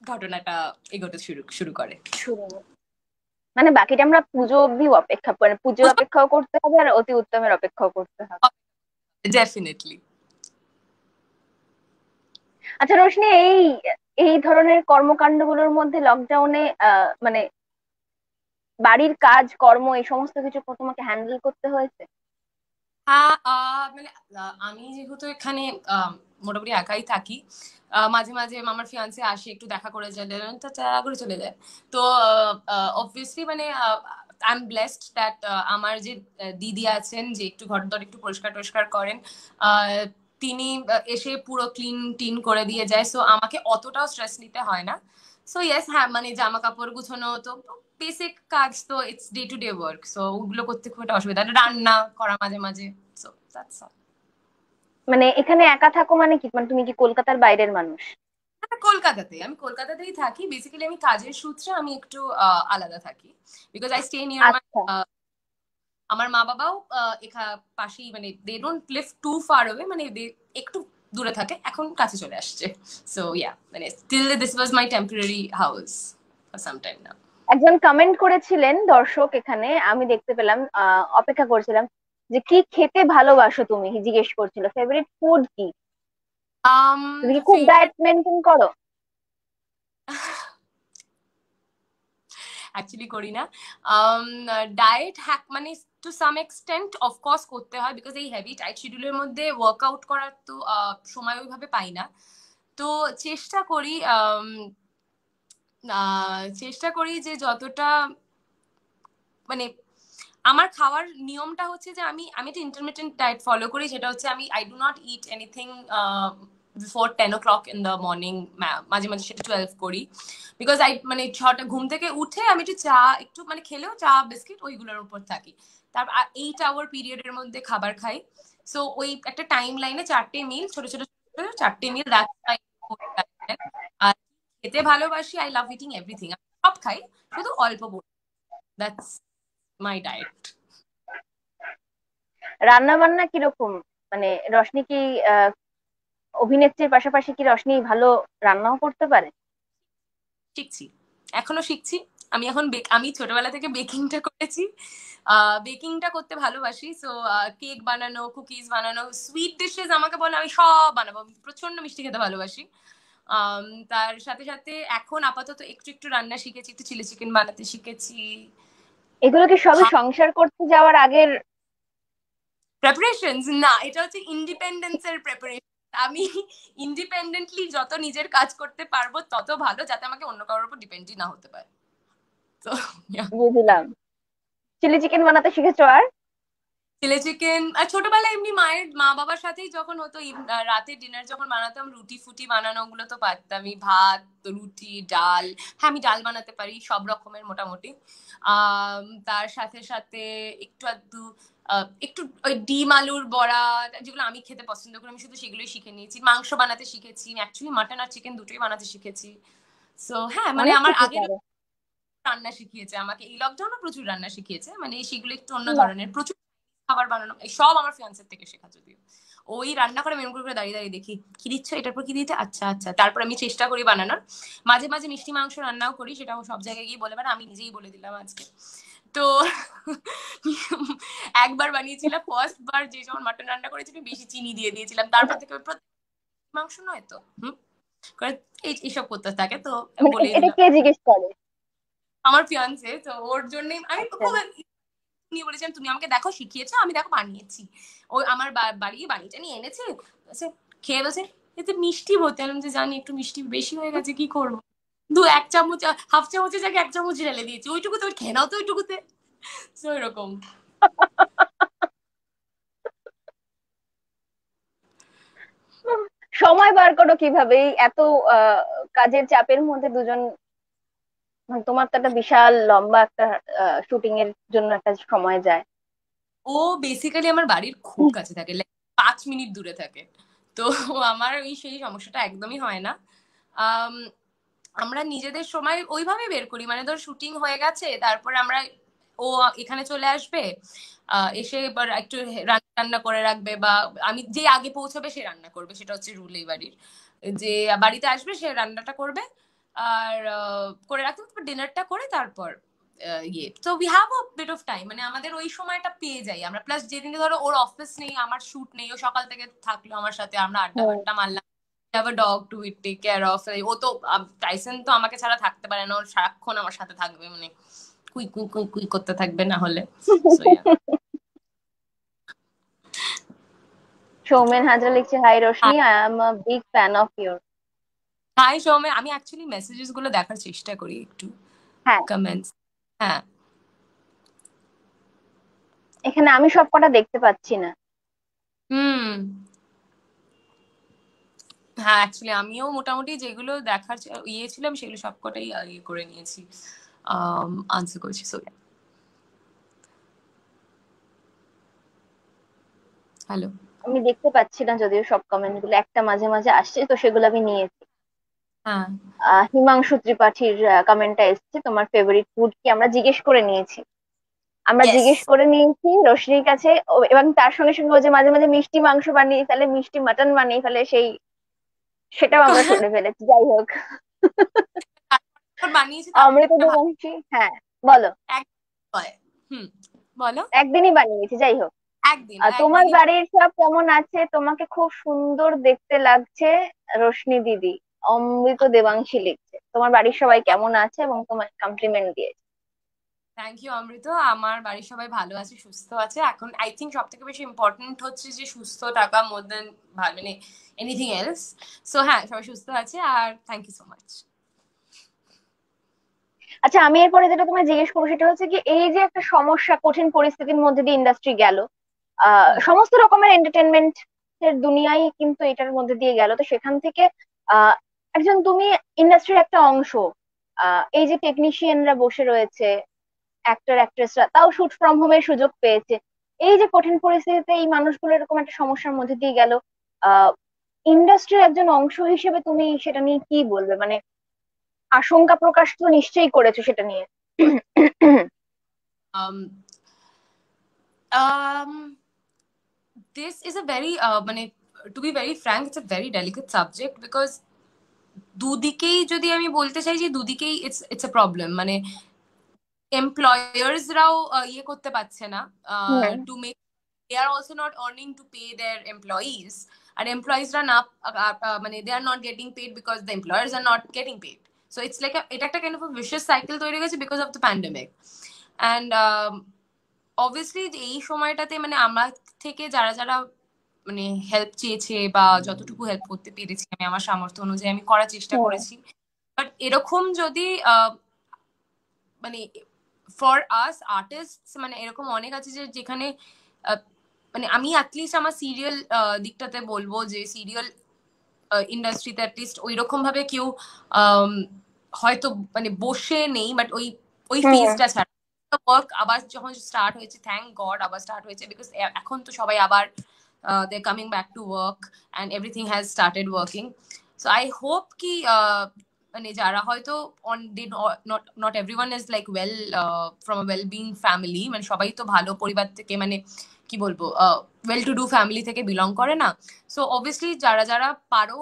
A: ঘটনাটা এগোতে শুরু শুরু করে।
B: শুরু। মানে বাকিটা আমরা পুজো অব্দি অপেক্ষা, মানে পুজোর অপেক্ষাও করতে হবে আর অতি উত্তমের অপেক্ষাও করতে হবে।
A: ডেফিনেটলি।
B: আচ্ছা রোশনি, এই এই ধরনের কর্মকাণ্ডগুলোর মধ্যে লকডাউনে মানে বাড়ির কাজ কর্ম এই সমস্ত কিছু তোমাকে হ্যান্ডেল করতে হয়েছে?
A: হ্যাঁ, মানে আমি যেহেতু এখানে মোটামুটি একাই থাকি, মাঝে মাঝে আমার ফিয়ান্সে আসে, একটু দেখা করে যায়, তো দেখা করে চলে যায়। তো অবভিয়াসলি মানে আই এম ব্লেসড দ্যাট আমার যে দিদি আছেন, যে একটু ঘর দর একটু পরিষ্কার টরিষ্কার করেন, তিনি এসে পুরো ক্লিন টিন করে দিয়ে যায়। সো আমাকে অতটাও স্ট্রেস নিতে হয় না। সো ইয়েস, হ্যাঁ, মানে জামা কাপড় গুছানো তো বেসিক কাজ, তো it's day to day work. So ওগুলো করতে খুব একটা অসুবিধা, রান্না করা মাঝে মাঝে। So that's all.
B: মানে এখানে একা থাকো মানে কি, মানে তুমি কি কলকাতার বাইরের মানুষ?
A: কলকাতাতে, আমি কলকাতাতেই থাকি। বেসিক্যালি আমি কাজের সূত্রে আমি একটু আলাদা থাকি, because I stay near my.
B: আচ্ছা।
A: আমার মা বাবাও পাশেই, মানে they don't live too far away, মানে একটু দূরে থাকে, এখন কাছে চলে আসছে। সো ইয়া, মানে still this was my temporary house for some time now.
B: একজন কমেন্ট করেছিলেন দর্শক, এখানে আমি দেখতে পেলাম, অপেক্ষা করছিলাম, যে কি খেতে ভালোবাসো তুমি, জিজ্ঞেস করছিল ফেভারিট ফুড কি। তুমি কি খুব ডায়েট
A: ফেভারিট
B: মেনটেন করো?
A: অ্যাকচুয়ালি করি না। ডায়েট হ্যাক মানে টু সাম এক্সটেন্ট অফকোর্স করতে হয়, বিকজ এই হেভি টাইট শিডিউলের মধ্যে ওয়ার্কআউট করার তো সময় ওইভাবে পাই না। তো চেষ্টা করি, চেষ্টা করি যে যতটা, মানে আমার খাওয়ার নিয়মটা হচ্ছে যে আমি আমি একটা ইন্টারমিটেন্ট ডায়েট ফলো করি, যেটা হচ্ছে আমি I do not it anything before 10 o'clock in the morning. মাঝে মাঝে সেটা 12 করি, বিকজ আই মানে 6টা ঘুম থেকে উঠে আমি একটু চা, একটু মানে খেলেও চা বিস্কিট ওইগুলোর উপর থাকি। তারপর 8 hour পিরিয়ডের মধ্যে খাবার খাই। সো ওই একটা টাইম লাইনে 4টে মিল, ছোট ছোট 4টে মিল। আর খেতে ভালোবাসি, আই লাভ ইটিং এভরিথিং, সব খাই, শুধু অল্প। That's my diet.
B: রান্না বান্না কিরকম, মানে রশনি কি আহ অভিনেত্রীর পাশাপাশি কি রশনি ভালো রান্নাও করতে পারে?
A: শিখছি, এখনো শিখছি। আমি এখন আমি ছোটবেলা থেকে বেকিংটা করেছি, বেকিংটা করতে ভালোবাসি। সো কেক বানানো, কুকিজ বানানো, সুইট ডিশেস আমাকে বলে আমি সব বানাবো, প্রচন্ড মিষ্টি খেতে ভালোবাসি। তার সাথে সাথে এখন আপাতত একটু একটু রান্না শিখেছি, একটু চিলি চিকেন বানাতে শিখেছি।
B: এগুলো কি সবই সংসার করতে যাওয়ার আগের?
A: প্রেপারেশনস না, এটা হচ্ছে ইন্ডিপেন্ডেন্স এর প্রেপারেশন। আমি ইন্ডিপেন্ডেন্টলি যত নিজের কাজ করতে পারবো তত ভালো, যাতে আমাকে অন্য কারোর উপর ডিপেন্ডই না হতে পারে। তো
B: বুঝলাম। চিলি চিকেন বানাতে শিখেছো আর?
A: চিলি চিকেন আর ছোটবেলায় এমনি মা বাবার সাথেই যখন হতো, রাতে ডিনার যখন বানাতাম, রুটি ফুটি বানানো ওগুলো তো পারতামই, ভাত রুটি ডাল। হ্যাঁ আমি ডাল বানাতে পারি সব রকমের মোটামুটি। তার সাথে সাথে একটু আধটু একটু ওই ডিম আলুর বড়া, যেগুলো আমি খেতে পছন্দ করি, আমি শুধু সেগুলোই শিখে নিয়েছি। মাংস বানাতে শিখেছি, অ্যাকচুয়ালি মাটন আর চিকেন দুটোই বানাতে শিখেছি। সো হ্যাঁ মানে
B: অনেক
A: আমার
B: কিছু
A: আগের
B: পারো।
A: রান্না শিখিয়েছে আমাকে, এই লকডাউনও প্রচুর রান্না শিখিয়েছে, মানে সেগুলো একটু অন্য
B: বাহ।
A: ধরনের। প্রচুর খাবার বানানো এই সব আমার ফিয়ান্সের থেকে শেখা, যদিও ওই রান্না করে মেনু করে দাঁড়িয়ে দাঁড়িয়ে দেখি কি দিচ্ছ, এটার পর কি দিতে, আচ্ছা আচ্ছা, তারপর আমি চেষ্টা করি বানানোর। মাঝে মাঝে মিষ্টি মাংস রান্নাও করি, সেটাও সব জায়গায় গিয়ে বলে বেড়া, আমি নিজেই বলে দিলাম আজকে। তো একবার বানিয়েছিলাম, ফার্স্ট বার যে যখন মাটন রান্না করেছিলাম বেশি চিনি দিয়ে দিয়েছিলাম, তারপর থেকে মাংস নয় তো এইসব করতে থাকে, তো আমি
B: মানে
A: বলেই
B: এটা
A: দিলাম।
B: কে জিজ্ঞেস করে?
A: আমার ফিয়ান্সে, তো ওর জন্যই আমি
B: আচ্ছা।
A: খুব নিয়ে বলেছিলাম তুমি আমাকে দেখো শিখিয়েছো, আমি দেখো বানিয়েছি। ও আমার বাড়ি বানিটা নিয়ে এনেছে, খেয়ে বলছে এতে মিষ্টি হতে, আমি যে জানি একটু মিষ্টি বেশি হয়ে গেছে, কি করবো, এক চামচ হাফ চামচের জায়গায় এক চামচ ঢেলে দিয়েছি, ওইটুকুতে ওই খেয়ে নাও তো ওইটুকুতে। তো এরকম।
B: সময় বার করো কিভাবে এই এত কাজের চাপের মধ্যে দুজন? মানে তোমার তো একটা বিশাল লম্বা একটা শুটিং এর জন্য একটা সময় যায়।
A: ও বেসিক্যালি আমার বাড়ির খুব কাছে থাকে, 5 মিনিট দূরে থাকে। তো আমার ওই সেই সমস্যাটা একদমই হয় না। আম, আমরা নিজেদের সময় ওইভাবে বের করি, মানে ধর শুটিং হয়ে গেছে, তারপরে আমরা ও এখানে চলে আসবে, এসে এবার একটু রান্না টান্না করে রাখবে, বা আমি যে আগে পৌঁছাবে সে রান্না করবে, সেটা হচ্ছে রুল এই বাড়ির। যে বাড়িতে আসবে সে রান্নাটা করবে, আর করে রাখতে হবে, ডিনারটা করে তারপর ইয়ে, তো we have a bit of time, মানে আমাদের ওই সময়টা পেয়ে যাই আমরা। প্লাস যেদিনে ধরো ওর অফিস নেই, আমার শুট নেই, ও সকাল থেকে থাকলো আমার সাথে, আমরা আড্ডা
B: হুম।
A: ফাড্ডা মারলাম। have a dog to take care of, ও তো টাইসন তো আমাকে ছাড়া থাকতে পারে না, ওর সারাক্ষণ আমার সাথে থাকবে, মানে কুই কুই কুই কুই করতে থাকবে না হলে। So, yeah.
B: সৌমেন হাজরা লিখছে, hi Roshni, I am a big fan of your.
A: Hi Soume, আমি অ্যাকচুয়ালি মেসেজেস গুলো দেখার চেষ্টা করি একটু,
B: হ্যাঁ,
A: কমেন্টস। হ্যাঁ
B: এখানে আমি সব কটা দেখতে পাচ্ছি না।
A: হুম, হ্যাঁ অ্যাকচুয়ালি আমিও মোটামুটি যেগুলো দেখার ইয়ে ছিলাম সেগুলো সবকটাই ইয়ে করে নিয়েছি, আনসার করেছি। So hello.
B: আমি দেখতে পাচ্ছি না যদিও সব কমেন্ট গুলো, একটা মাঝে মাঝে আসছে তো সেগুলো আমি নিয়েছি।
A: হ্যাঁ
B: হিমাংশু ত্রিপাঠীর কমেন্টটা এসেছে, তোমার ফেভারিট ফুড কি, আমরা জিজ্ঞেস করে নিয়েছি। আমরা
A: ইয়েস।
B: জিজ্ঞেস করে নিয়েছি রোশনির কাছে, এবং তার সঙ্গে সঙ্গে ও যে মাঝে মাঝে মিষ্টি মাংস বানিয়ে ফেলে, মিষ্টি মাটন বানিয়ে ফেলে, সেটাও আমরা শুনে ফেলেছি। যাই হোক।
A: বানিয়েছি তারপর
B: অমৃত দেবংশী, হ্যাঁ বলো।
A: এক হয়। হুম, বলো।
B: একদিনই বানিয়েছি, যাই হোক।
A: একদিন
B: তোমার
A: একদিনই।
B: বাড়ির সব কেমন আছে? তোমাকে খুব সুন্দর দেখতে লাগছে রোশনি দিদি। অমৃত দেবাংশী লিখছে, তোমার বাড়ির সবাই কেমন আছে এবং তোমার কমপ্লিমেন্ট দিয়েছে।
A: থ্যাংক ইউ অমৃত, আমার বাড়ির সবাই ভালো আছে, সুস্থ আছে এখন। আই থিঙ্ক সব থেকে বেশি ইম্পর্টেন্ট হচ্ছে যে সুস্থ থাকা, মোর দেন মানে এনিথিং এলস। সো হ্যাঁ সবাই সুস্থ আছে, আর থ্যাংক ইউ সো মাচ।
B: আচ্ছা, আমি এরপরে যেটা তোমায় জিজ্ঞেস করবো সেটা হচ্ছে কি, এই যে একটা সমস্যা, কঠিন পরিস্থিতির মধ্যে দিয়ে ইন্ডাস্ট্রি গেল, সমস্ত রকমের এন্টারটেনমেন্ট এর দুনিয়াই কিন্তু এটার মধ্যে দিয়ে গেল, তো সেখান থেকে আহ একজন তুমি ইন্ডাস্ট্রির একটা অংশ, এই যে টেকনিশিয়ানরা বসে রয়েছে, অ্যাক্টর অ্যাক্ট্রেসরা তাও শুট ফ্রম হোমের সুযোগ পেয়েছে, এই যে কঠিন পরিস্থিতিতে এই মানুষগুলো এরকম একটা সমস্যার মধ্যে দিয়ে গেল, আহ ইন্ডাস্ট্রির একজন অংশ হিসেবে তুমি সেটা নিয়ে কি বলবে? মানে আশঙ্কা প্রকাশ তো নিশ্চয়ই করেছো সেটা নিয়ে।
A: um this is a very মানে to be very frank, it's a very delicate subject because দুদিকেই যদি আমি বলতে চাই যে দুদিকেই ইটস ইটস এ প্রবলেম, মানে এমপ্লয়ার্সরাও ইয়ে করতে পারছে না
B: হুম।
A: To make they are also not earning to pay their employees, আর এমপ্লয়িজরা না মানে they are not getting paid because the employers are not getting paid. So it's like এটা একটা kind of a vicious cycle তৈরি হয়েছে because of the pandemic. And obviously এই সময়টাতে মানে আমার থেকে যারা যারা মানে হেল্প চেয়েছে বা যতটুকু হেল্প করতে পেরেছি আমি আমার সামর্থ্য অনুযায়ী আমি করার চেষ্টা করেছি, বাট এরকম যদি মানে ফর আস আর্টিস্ট মানে এরকম অনেক আছে যে যেখানে মানে আমি অ্যাটলিস্ট আমার সিরিয়াল দিকটাতে বলবো যে সিরিয়াল ইন্ডাস্ট্রিতে অ্যাটলিস্ট ওই রকম ভাবে কেউ হয়তো মানে বসে নেই, বাট ওই ওই ফেজটা ছাড়া ওয়ার্ক আবার যখন স্টার্ট হয়েছে, থ্যাংক গড আবার স্টার্ট হয়েছে, বিকজ এখন তো সবাই আবার they coming back to work and everything has started working. So I hope কি মানে যারা হয়তো on they not everyone is like well from a well being family, মানে সবাই তো ভালো পরিবার থেকে মানে কি বলবো ওয়েল টু ডু ফ্যামিলি থেকে বিলং করে না. সো অবভিয়াসলি যারা যারা পারো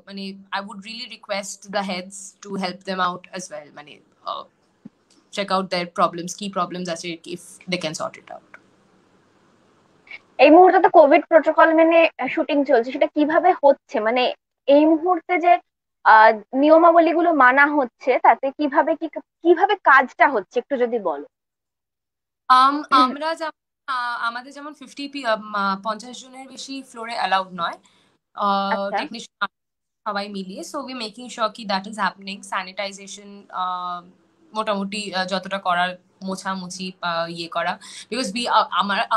A: মানে I would really request the heads to help them out as well, মানে check out their problems, key problems আছে if they can sort it out.
B: এই মুহূর্তে তো কোভিড প্রোটোকল মেনে শুটিং চলছে, সেটা কিভাবে হচ্ছে? মানে এই মুহূর্তে যে নিয়মাবলীগুলো মানা হচ্ছে তাতে কিভাবে কিভাবে কাজটা হচ্ছে একটু যদি বলো.
A: আমরা যেমন আমাদের যেমন 50 জনের বেশি ফ্লোরে অ্যালাউড নয় টেকনিশিয়ান সবাই মিলিয়ে. সো উই মেকিং শিওর কি দ্যাট ইজ হ্যাপেনিং. স্যানিটাইজেশন মোটামুটি যতটা করার, মোছামুছি ইয়ে করা, বিকজ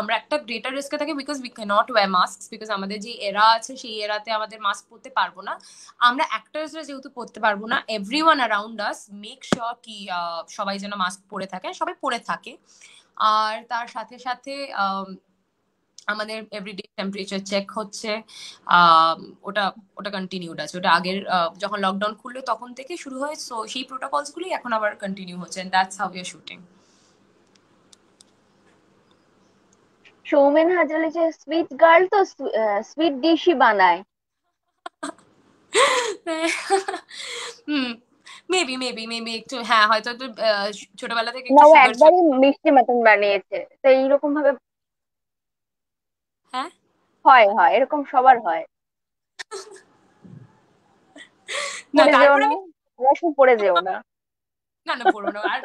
A: আমরা একটা গ্রেটার রিস্কে থাকি because we can't wear mask, because আমাদের যে এরা আছে সেই এরাতে আমাদের মাস্ক পরতে পারবো না. আমরা অ্যাক্টার্সরা যেহেতু পরতে পারবো না, everyone around us make sure কি সবাই যেন মাস্ক পরে থাকে, সবাই পরে থাকে. আর তার সাথে সাথে আমাদের এভরিডে টেম্পারেচার চেক হচ্ছে, ওটা ওটা কন্টিনিউড আছে, ওটা আগের যখন লকডাউন খুললো তখন থেকে শুরু হয়. সো সেই প্রোটোকলস গুলি এখন আবার কন্টিনিউ হচ্ছে, and that's how we are shooting.
B: Soumen হাজালে যে সুইট গার্ল তো সুইট ডিশই বানায়.
A: মেবি মেবি মেবি একটু, হ্যাঁ হয়তো একটু ছোটবেলা থেকে
B: না,
A: একটু
B: ও
A: সুগার ছিল.
B: একবারই মিষ্টি মতন বানিয়েছে, তো এইরকম ভাবে
A: হ্যাঁ
B: হয় হয় এরকম সবার হয়.
A: না
B: পড়ে যেও
A: তারপরে
B: না,
A: আমি
B: রসুন পড়ে যেও না.
A: না না পড়বো না. আর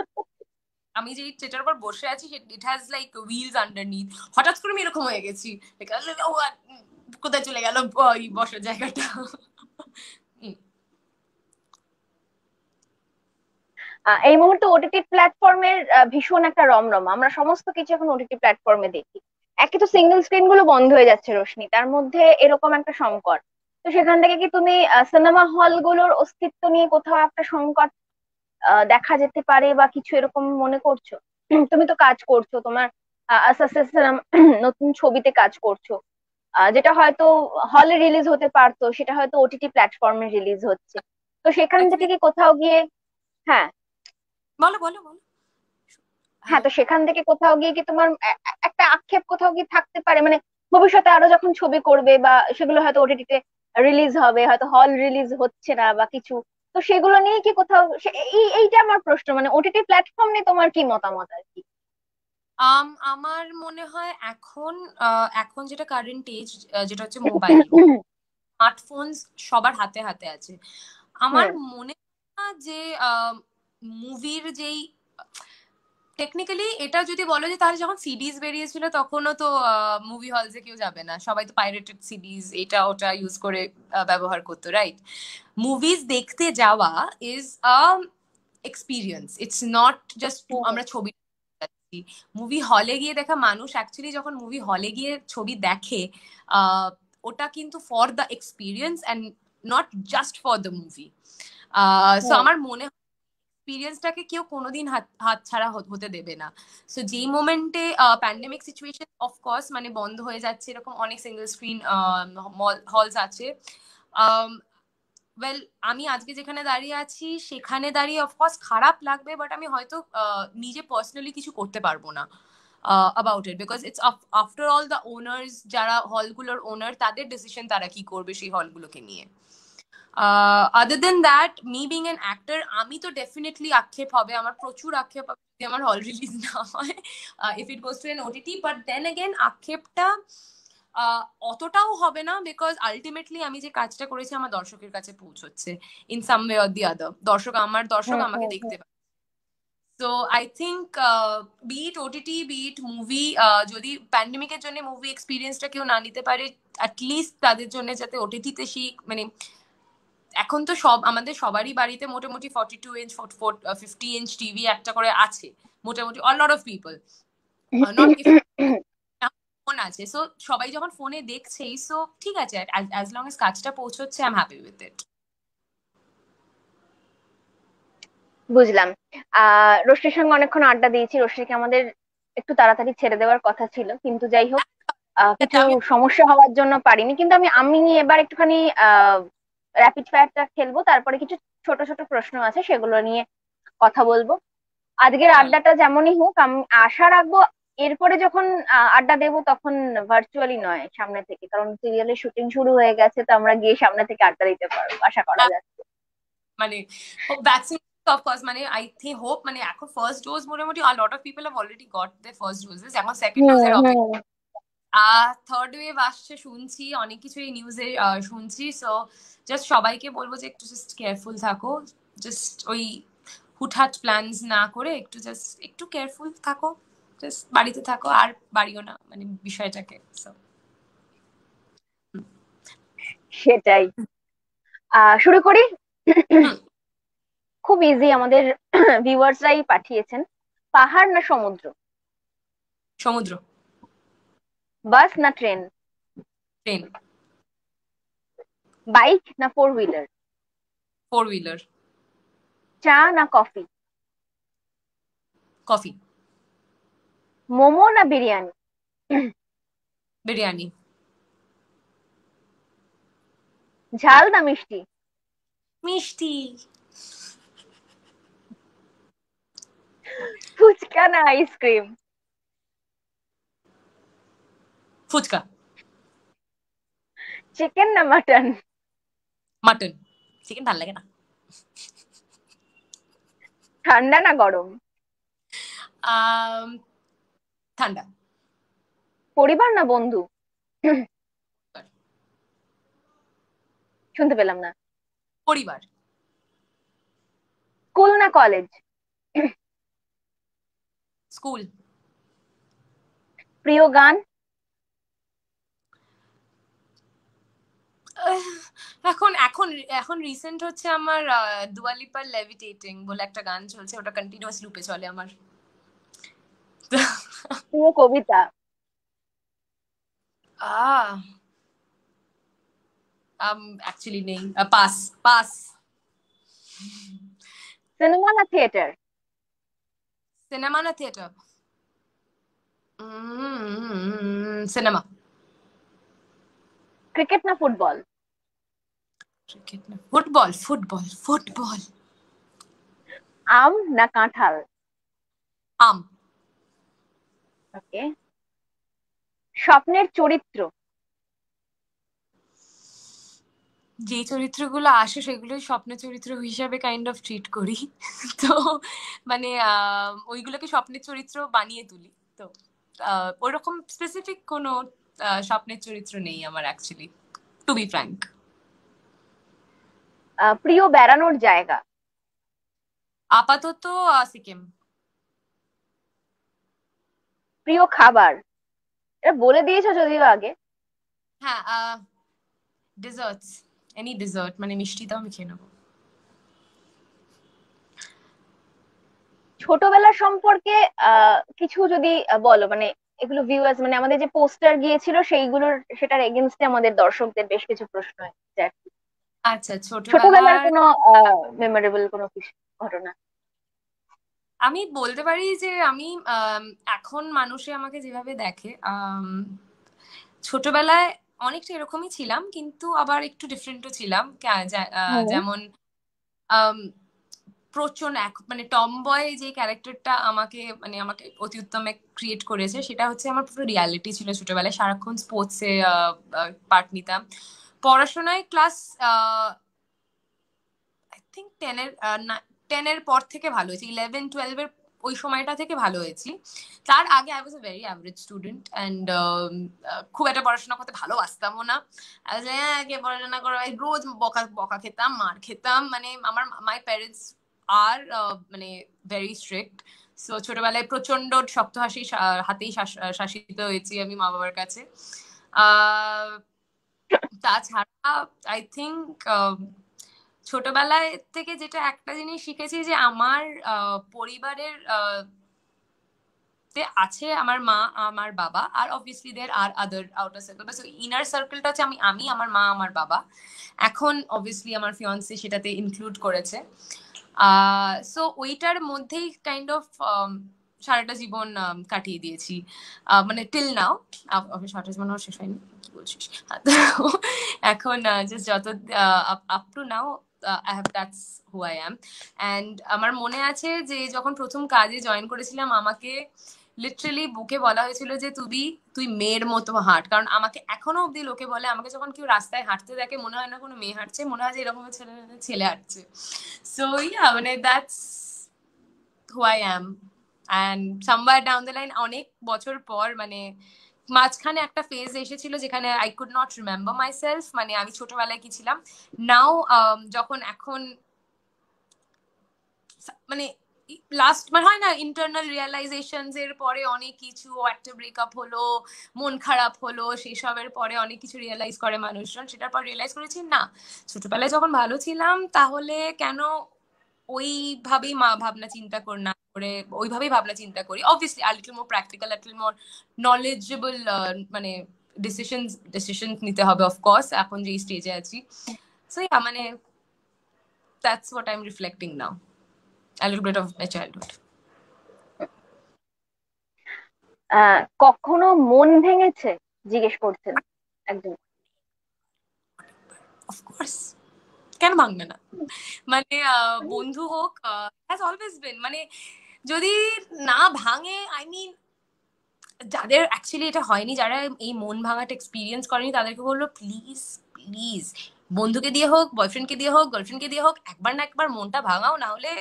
A: আমি যে যেটার উপর বসে আছি it has like wheels underneath, হঠাৎ করে আমি এরকম হয়ে গেছি, কোথায় চলে গেল ওই বসার জায়গাটা.
B: এই মুহূর্তে ওটিটি প্ল্যাটফর্মের ভীষণ একটা রমরমা, আমরা সমস্ত কিছু এখন ওটিটি প্ল্যাটফর্মে দেখি. একে তো সিঙ্গেল স্ক্রিন গুলো বন্ধ হয়ে যাচ্ছে রোশনি, তার মধ্যে এরকম একটা সংকট. তো সেখান থেকে কি তুমি সিনেমা হল গুলোর অস্তিত্ব নিয়ে কোথাও একটা সংকট দেখা যেতে পারে বা কিছু এরকম মনে করছো? তুমি তো কাজ করছো, তোমার আস্তে আস্তে নতুন ছবিতে কাজ করছো, যেটা হয়তো হলে রিলিজ হতে পারতো সেটা হয়তো ওটিটি প্ল্যাটফর্মে রিলিজ হচ্ছে. তো সেখান থেকে কি কোথাও গিয়ে, হ্যাঁ
A: বলো বলো বলো.
B: হ্যাঁ, তো সেখান থেকে কোথাও গিয়ে কি তোমার একটা আক্ষেপ কোথাও কি থাকতে পারে? মানে ভবিষ্যতে আরো যখন ছবি করবে বা সেগুলো হয়তো ওটিটিতে রিলিজ হবে, হয়তো হল রিলিজ হচ্ছে না বা কিছু, তো সেগুলো নিয়ে কি কোথাও এইটা আমার প্রশ্ন, মানে ওটিটি প্ল্যাটফর্ম নিয়ে তোমার কি মতামত আর কি?
A: আমার মনে হয় এখন এখন যেটা কারেন্ট এজ, যেটা হচ্ছে মোবাইল স্মার্টফোনস সবার হাতে হাতে আছে. আমার মনে হয় না যে মুভির যেই টেকনিক্যালি এটা যদি বলো যে তাহলে যখন সিডিজ বেরিয়েছিল তখনও তো মুভি হলসে কেউ যাবে না, সবাই তো পাইরেটেড সিডিজ এটা ওটা ইউজ করে ব্যবহার করতো, রাইট? মুভিজ দেখতে যাওয়া is experience, it's not just আমরা ছবি যাচ্ছি. মুভি হলে গিয়ে দেখা মানুষ অ্যাকচুয়ালি যখন মুভি হলে গিয়ে ছবি দেখে ওটা কিন্তু for the experience and not just for the movie. So আমার মনে হয় এক্সপিরিয়েন্সটাকে কেউ কোনোদিন হাত ছাড়া হতে দেবে না. সো যেই মোমেন্টে প্যান্ডেমিক সিচুয়েশন অফকোর্স মানে বন্ধ হয়ে যাচ্ছে, এরকম অনেক সিঙ্গেল স্ক্রিন হলস আছে. ওয়েল আমি আজকে যেখানে দাঁড়িয়ে আছি সেখানে দাঁড়িয়ে অফকোর্স খারাপ লাগবে, বাট আমি হয়তো নিজে পার্সোনালি কিছু করতে পারবো না about it because it's after all the owners, যারা হলগুলোর ওনার, তাদের ডিসিশন তারা কি করবে সেই হলগুলোকে নিয়ে. Other then that me being an actor, আমি তো ডেফিনেটলি আক্ষেপ হবে, আমার প্রচুর আক্ষেপ হবে যদি আমার হল রিলিজ না হয় if it goes to an OTT. But then again আক্ষেপটা অতটাও হবে না, বিকজ আলটিমেটলি আমি যে কাজটা করেছি আমার দর্শকের কাছে পৌঁছচ্ছে in some way or the other. আমার দর্শক আমাকে দেখতে পাবে। So I think be it OTT be it movie, যদি প্যান্ডেমিকের জন্য মুভি এক্সপিরিয়েন্সটা কেউ না নিতে পারে, অ্যাটলিস্ট তাদের জন্য যাতে ওটিটিতে মানে এখন তো আমাদের সবারই বাড়িতে মোটামুটি 42 ইঞ্চ 50 ইঞ্চ টিভি একটা করে আছে মোটামুটি, all lot of people not phone আছে। সো সবাই যখন ফোনে দেখছেই, সো ঠিক আছে, অ্যাজ লং এজ কাজটা পৌঁছচ্ছে I am happy with it.
B: বুঝলাম। রশ্মির সঙ্গে অনেকক্ষণ আড্ডা দিয়েছি। রশ্মিকে আমাদের একটু তাড়াতাড়ি ছেড়ে দেওয়ার কথা ছিল, কিন্তু যাই হোক কিছু
A: আমি
B: সমস্যা হওয়ার জন্য পারিনি। কিন্তু আমি আমি এবার একটুখানি র্যাপিড ফায়ারটা খেলবো, তারপরে কিছু ছোট ছোট প্রশ্ন আছে সেগুলো নিয়ে কথা বলবো। আজকের আড্ডাটা যেমনই হোক আমি আশা রাখবো এরপরে যখন আড্ডা দেবো তখন ভার্চুয়ালি নয়, সামনে থেকে, কারণ সিরিয়ালের শুটিং শুরু হয়ে গেছে, তো আমরা গিয়ে সামনে থেকে আড্ডা দিতে পারবো আশা করা যাচ্ছে।
A: মানে ভ্যাকসিন অফ কোর্স, মানে আই থিঙ্ক হোপ, মানে এখন ফার্স্ট ডোজ মোটামুটি a lot of people have already got the first doses, এখন সেকেন্ড ডোজের অপেক্ষা। থার্ড ওয়েভ আসছে শুনছি, অনেক কিছু এই নিউজে শুনছি। সো জাস্ট সবাইকে বলবো যে একটু জাস্ট কেয়ারফুল থাকো, জাস্ট ওই হুটহাট প্ল্যানস না করে একটু জাস্ট একটু কেয়ারফুল থাকো, জাস্ট বাড়িতে থাকো আর বাড়িও না মানে বিষয়টাকে।
B: সেটাই। শুরু করি। খুব ইজি, আমাদের ভিউয়ার্সরাই পাঠিয়েছেন। পাহাড় না সমুদ্র?
A: সমুদ্র।
B: বাস না ট্রেন?
A: ট্রেন।
B: বাইক না ফোর হুইলার?
A: Four wheeler.
B: চা না কফি?
A: কফি।
B: মোমো না বিরিয়ানি?
A: বিরিয়ানি।
B: ঝাল না মিষ্টি?
A: মিষ্টি।
B: ফুচকা না আইসক্রিম?
A: ফুচকা।
B: চিকেন না মাটন?
A: মাটন। চিকেন ভালো লাগে না।
B: ঠান্ডা না গরম?
A: ঠান্ডা।
B: পরিবার না বন্ধু? শুনতে পেলাম না।
A: পরিবার।
B: স্কুল না কলেজ?
A: স্কুল।
B: প্রিয় গান?
A: এখন এখন এখন রিসেন্ট হচ্ছে আমার দুয়া লিপার লেভিটেটিং বলে একটা গান চলছে, ওটা কন্টিনিউয়াস লুপে চলে আমার।
B: প্রিয় কবিতা?
A: আহ অ্যাকচুয়ালি নেই, পাস পাস।
B: সিনেমা না থিয়েটার?
A: সিনেমা না থিয়েটার? সিনেমা।
B: ক্রিকেট না ফুটবল?
A: ক্রিকেট না ফুটবল, ফুটবল ফুটবল।
B: আম না কাঁঠাল?
A: আম।
B: ওকে। স্বপ্নের চরিত্র?
A: যে চরিত্রগুলো আসে সেগুলোই স্বপ্ন চরিত্র হিসাবে কাইন্ড অফ ট্রিট করি। তো মানে ওইগুলোকে স্বপ্নের চরিত্র বানিয়ে তুলি। তো ওইরকম স্পেসিফিক কোনো স্বপ্নের চরিত্র নেই আমার অ্যাকচুয়ালি, টু বি ফ্র্যাঙ্ক।
B: প্রিয় বেড়ানোর জায়গা?
A: আপাতত সিকিম।
B: প্রিয় খাবার? এটা বলে দিয়েছো যদিও আগে।
A: হ্যাঁ, ডেজার্টস, এনি ডেজার্ট, মানে মিষ্টিটাও আমি খেয়ে নেবো।
B: ছোটবেলা সম্পর্কে কিছু যদি বলো, মানে এগুলো ভিউয়ার্স, মানে আমাদের যে পোস্টার গিয়েছিল সেইগুলোর, সেটার এগেনস্টে আমাদের দর্শকদের বেশ কিছু প্রশ্ন আছে আর কি।
A: আচ্ছা,
B: ছোটবেলার
A: ছোটবেলার
B: কোনো মেমোরেবল কোনো কিছু ঘটনা?
A: আমি বলতে পারি যে আমি এখন মানুষে আমাকে যেভাবে দেখে, ছোটবেলায় অনেকটা এরকমই ছিলাম, কিন্তু আবার একটু ডিফারেন্টও ছিলাম।
B: হুম।
A: যেমন প্রচন্ড মানে টমবয় যে ক্যারেক্টারটা আমাকে অতি উত্তমে ক্রিয়েট করেছে, সেটা হচ্ছে আমার পুরো রিয়ালিটি ছিল ছোটবেলায়। সারাক্ষণ স্পোর্টসে পার্ট নিতাম, পড়াশোনায় ক্লাস থিঙ্ক 10-এর পর থেকে ভালো হয়েছে, 11-12-এর ওই সময়টা থেকে ভালো হয়েছি। তার আগে I was a very average student and খুব একটা পড়াশোনা করতে ভালোবাসতামও না। কে পড়াশোনা করো, রোজ বকা বকা খেতাম, মার খেতাম, মানে আমার মাই প্যারেন্টস আর মানে ভেরি স্ট্রিক্ট। সো ছোটবেলায় প্রচন্ড শক্ত হাতেই শাসিত হয়েছি আমি মা বাবার কাছে। তাছাড়া আই থিঙ্ক ছোটবেলায় থেকে যেটা একটা জিনিস শিখেছি যে আমার পরিবারের তে আছে আমার মা, আমার বাবা, আর obviously there are other outer circle, but inner সার্কেলটা হচ্ছে আমি, আমার মা, আমার বাবা। এখন অবভিয়াসলি আমার ফিয়ান্সে সেটাতে ইনক্লুড করেছে। সো ওইটার মধ্যেই কাইন্ড অফ সারাটা জীবন কাটিয়ে দিয়েছি, মানে টিল নাও। সারাটা জীবন শেষ হয়নি, কি বলছিস। এখন জাস্ট যত up to now I have, that's who I am. And আমার মনে আছে যে যখন প্রথম কাজে জয়েন করেছিলাম আমাকে লিটারালি বুকে বলা হয়েছিল যে তুই মেয়ের মতো হাঁট, কারণ আমাকে এখনো অব্দি লোকে বলে, আমাকে যখন কেউ রাস্তায় হাঁটতে দেখে মনে হয় না কোনো মেয়ে হাঁটছে, মনে হয় যে এরকম ছেলে হাঁটছে। সো ইয়া, মানে that's who I am. And somewhere down the line অনেক বছর পর, মানে মাঝখানে একটা ফেজ এসেছিল যেখানে I could not remember my self, মানে আমি ছোটবেলায় কি ছিলাম। নাও এখন মানে লাস্ট, মানে হয় না ইন্টারনাল রিয়েলাইজেশনস এর পরে অনেক কিছু, একটা ব্রেকআপ হলো, মন খারাপ হলো, সেসবের পরে অনেক কিছু রিয়েলাইজ করে মানুষজন। সেটার পর রিয়েলাইজ করেছি না, ছোটবেলায় যখন ভালো ছিলাম তাহলে কেন ওইভাবেই ভাবনা চিন্তা না করে ওইভাবেই ভাবনা চিন্তা করি। অবভিয়াসলি আর little more practical, little more knowledgeable, মানে ডিসিশন নিতে হবে অফকোর্স এখন যে স্টেজে আছি। সো মানে that's what I am reflecting now, a little bit of my childhood.
B: কখনো মন ভেঙেছে জিজ্ঞেস করছেন একজন।
A: অফকোর্স, কেন ভাঙবে না, মানে বন্ধু হোক, হ্যাজ অলওয়েজ বিন, মানে যদি না ভাঙে, আই মিন যাদের অ্যাকচুয়ালি এটা হয়নি, যারা এই মন ভাঙাটা এক্সপিরিয়েন্স করেনি, তাদেরকে বললো প্লিজ প্লিজ বন্ধুকে দিয়ে হোক, বয়ফ্রেন্ডকে দিয়ে হোক, গার্লফ্রেন্ডকে দিয়ে হোক, একবার না একবার মনটা ভাঙাও, না হলে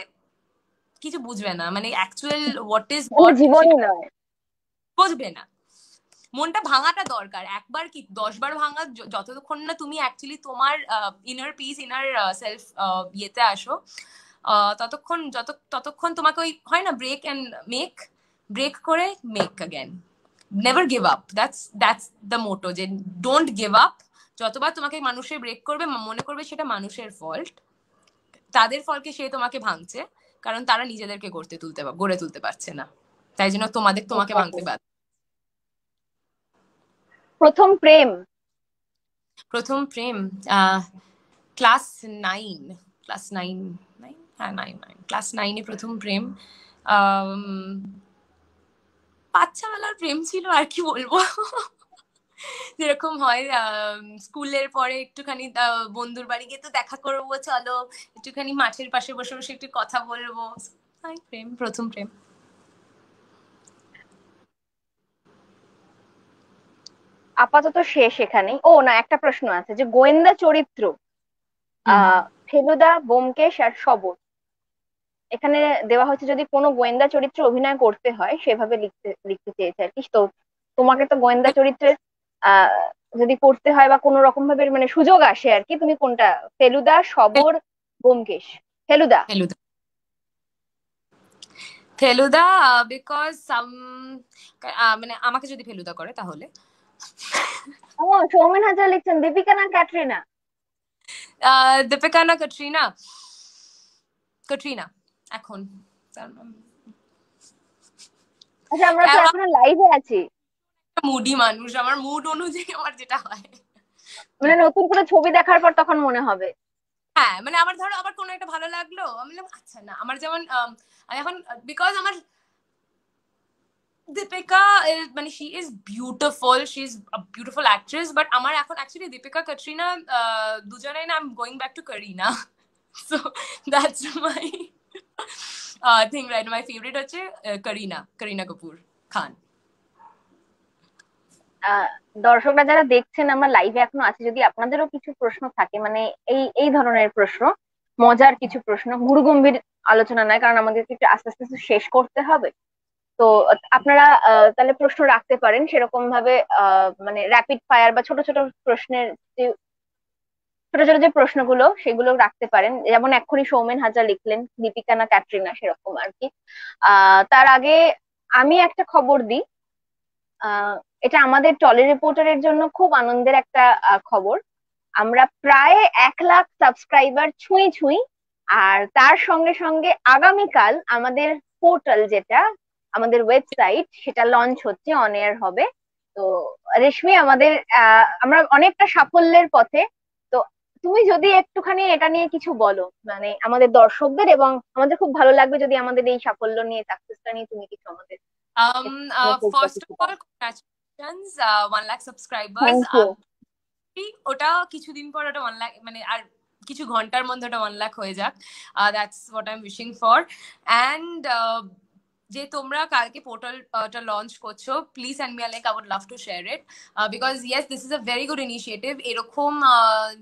A: কিছু বুঝবে না, মানে অ্যাকচুয়াল হোয়াট ইজ হোয়াট
B: জীবনই নয়,
A: বুঝবে না। মনটা ভাঙাটা দরকার, একবার কি 10 বার ভাঙা, যতক্ষণ না তুমি অ্যাকচুয়ালি তোমার ইনার পিস, ইনার সেলফ ইয়েতে আসো, ততক্ষণ তোমাকে ওই হয় না ব্রেক অ্যান্ড মেক, ব্রেক করে make again, never give up. That's the motto, যে ডোন্ট গিভ আপ। যতবার তোমাকে মানুষের ব্রেক করবে, মনে করবে সেটা মানুষের ফল্ট, তাদের ফলকে সে তোমাকে ভাঙছে, কারণ তারা নিজেদেরকে গড়ে তুলতে পারছে না, তাই জন্য তোমাকে ভাঙতে বাধ্য।
B: প্রথম প্রেম
A: ক্লাস 9, ক্লাস 9, হ্যাঁ 9 ক্লাস 9-এ প্রথম প্রেম। বাচ্চাবেলার প্রেম ছিল, আর কি বলবো। যেরকম হয় স্কুলের পরে একটুখানি বন্ধুর বাড়ি গিয়ে তো দেখা করবো, চলো একটুখানি মাঠের পাশে বসে বসে একটু কথা বলবো, প্রেম, প্রথম প্রেম।
B: আপাতত শেষ এখানেই। ও না, একটা প্রশ্ন আছে যে গোয়েন্দা চরিত্র ফেলুদা, ব্যোমকেশ আর শবর, এখানে দেওয়া হচ্ছে যদি কোনো গোয়েন্দা চরিত্রে অভিনয় করতে হয় সেভাবে লিখতে লিখতে চেয়েছে আর কি। তো তোমাকে তো গোয়েন্দা চরিত্রের আহ যদি করতে হয় বা কোনো রকম ভাবে মানে সুযোগ আসে আর কি, তুমি কোনটা, ফেলুদা, শবর, ব্যোমকেশ? ফেলুদা।
A: ফেলুদা, ফেলুদা, বিকজ মানে আমাকে যদি ফেলুদা করে তাহলে।
B: ও, সৌমেন হাজরা লিখছেন দীপিকা না ক্যাটরিনা?
A: দীপিকা না ক্যাটরিনা? ক্যাটরিনা এখন।
B: আচ্ছা, আমরা তো এখনো লাইভে আছি,
A: মুডি মানুষ, আমার মুড অনুযায়ী আমার যেটা হয়,
B: মানে নতুন করে ছবি দেখার পর তখন মনে হবে।
A: হ্যাঁ মানে আমার ধরো আবার কোনো একটা ভালো লাগলো, আমি বললাম আচ্ছা না, আমার যেমন এখন বিকজ আমার দীপিকা মানে she is beautiful, she is a beautiful actress, but আমার এখন অ্যাকচুয়ালি দীপিকা ক্যাটরিনা দুজনেই না, I am going back to Kareena. So that's my thing right. My favourite হচ্ছে করিনা কাপুর খান।
B: দর্শকরা যারা দেখছেন, আমরা লাইভে এখনো আছি, যদি আপনাদেরও কিছু প্রশ্ন থাকে মানে এই এই ধরনের প্রশ্ন, মজার কিছু প্রশ্ন, গুরুগম্ভীর আলোচনা নয়, কারণ আমাদেরকে একটু আস্তে আস্তে শেষ করতে হবে। তো আপনারা তাহলে প্রশ্ন রাখতে পারেন সেরকম ভাবে, মানে র্যাপিড ফায়ার বা ছোট ছোট প্রশ্নের যে ছোট ছোট যে প্রশ্নগুলো সেগুলো রাখতে পারেন, যেমন এক্ষুনি সৌমেন হাজরা লিখলেন দীপিকা না ক্যাটরিনা, সেরকম আর কি। তার আগে আমি একটা খবর দিই। এটা আমাদের টলি রিপোর্টারের জন্য খুব আনন্দের একটা খবর। আমরা প্রায় 1 লাখ সাবস্ক্রাইবার ছুঁই ছুঁই। আর তার সঙ্গে সঙ্গে আগামীকাল আমাদের পোর্টাল, যেটা আমাদের ওয়েবসাইট, সেটা লঞ্চ হচ্ছে, অন এয়ার হবে। তো রেশমি, আমরা অনেকটা সাফল্যের পথে। তো তুমি যদি একটুখানি এটা নিয়ে কিছু বলো, মানে আমাদের দর্শকদের, এবং আমাদের খুব ভালো লাগবে যদি আমাদের এই সাফল্য নিয়ে, সাকসেসটা নিয়ে তুমি কিছু আমাদের
A: first of all congratulations 1 lakh subscribers.
B: Thank you.
A: ওটা কিছুদিন পর ওটা 1 লাখ, মানে আর কিছু ঘন্টার মধ্যে ওটা 1 লাখ হয়ে যাক। That's what I am wishing for. And যে তোমরা কালকে পোর্টালটা লঞ্চ করছো, please send me a link, I would love to share it, because yes, this is a very good initiative. এরকম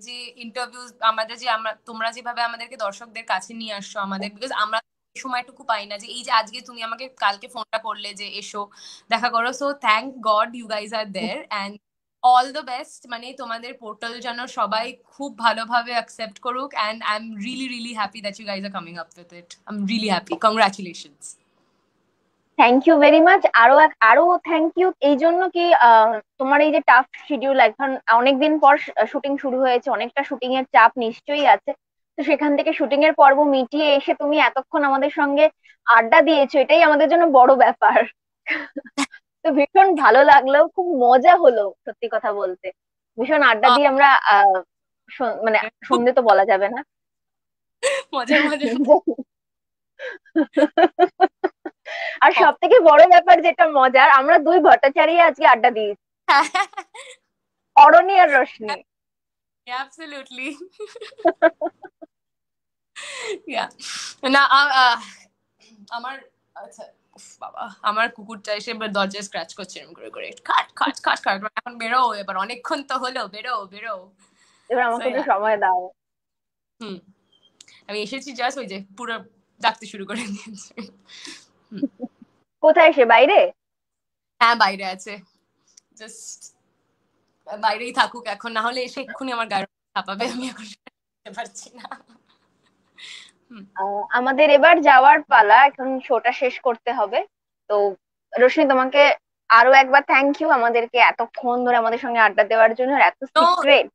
A: যে ইন্টারভিউজ আমাদের, যে তোমরা যেভাবে আমাদেরকে দর্শকদের কাছে নিয়ে আসছো আমাদের, বিকজ আমরা সময়টুকু পাই না, যে এই যে আজকে তুমি আমাকে কালকে ফোনটা করলে যে এসো দেখা করো। So thank God you guys are there, and all the best. মানে তোমাদের পোর্টাল যেন সবাই খুব ভালোভাবে অ্যাকসেপ্ট করুক, and I am really really happy that you guys are coming up with it. I am really happy. Congratulations.
B: Thank you very much. আরো thank you এই জন্য কি, তোমার এই যে টাফ শিডিউল, এখন অনেকদিন পর শুটিং শুরু হয়েছে, অনেকটা শুটিং এর চাপ নিশ্চয়ই আছে। তো সেখান থেকে শুটিং এর পর্ব মিটিয়ে এসে তুমি এতক্ষণ আমাদের সঙ্গে আড্ডা দিয়েছো, এটাই আমাদের জন্য বড় ব্যাপার। তো ভীষণ ভালো লাগলো, খুব মজা হলো সত্যি কথা বলতে। ভীষণ আড্ডা দিয়ে আমরা মানে সন্ধে তো বলা যাবে না।
A: মজার মজার
B: আর সব থেকে বড় ব্যাপার যেটা মজার, আমরা দুই ভট্টাচার্য আজকে আড্ডা দিয়েছি, অরণি আর রোশনি।
A: Absolutely. Yeah. না আমার, আচ্ছা বাবা, আমার কুকুরটা এসে এবার দরজায় স্ক্র্যাচ করছে এরকম করে করে, খাট খাট খাট খাট। এখন বেরো, এবার অনেকক্ষণ তো হলো, বেরো বেরো।
B: এবার আমাকে একটু সময় দাও।
A: আমি এসেছি জাস্ট, ওই যে পুরো ডাকতে শুরু করে দিয়েছে।
B: কোথায় সে, বাইরে?
A: হ্যাঁ বাইরে আছে, জাস্ট বাইরেই থাকুক এখন, না হলে এসে এক্ষুনি আমার গায়ে চাপাবে, আমি এখন পারছি না।
B: আমাদের এবার যাওয়ার পালা, এখন শোটা শেষ করতে হবে। তো রোশনি, তোমাকে আরো একবার থ্যাংক ইউ আমাদেরকে এতক্ষণ ধরে আমাদের সঙ্গে আড্ডা দেওয়ার জন্য, এত secret.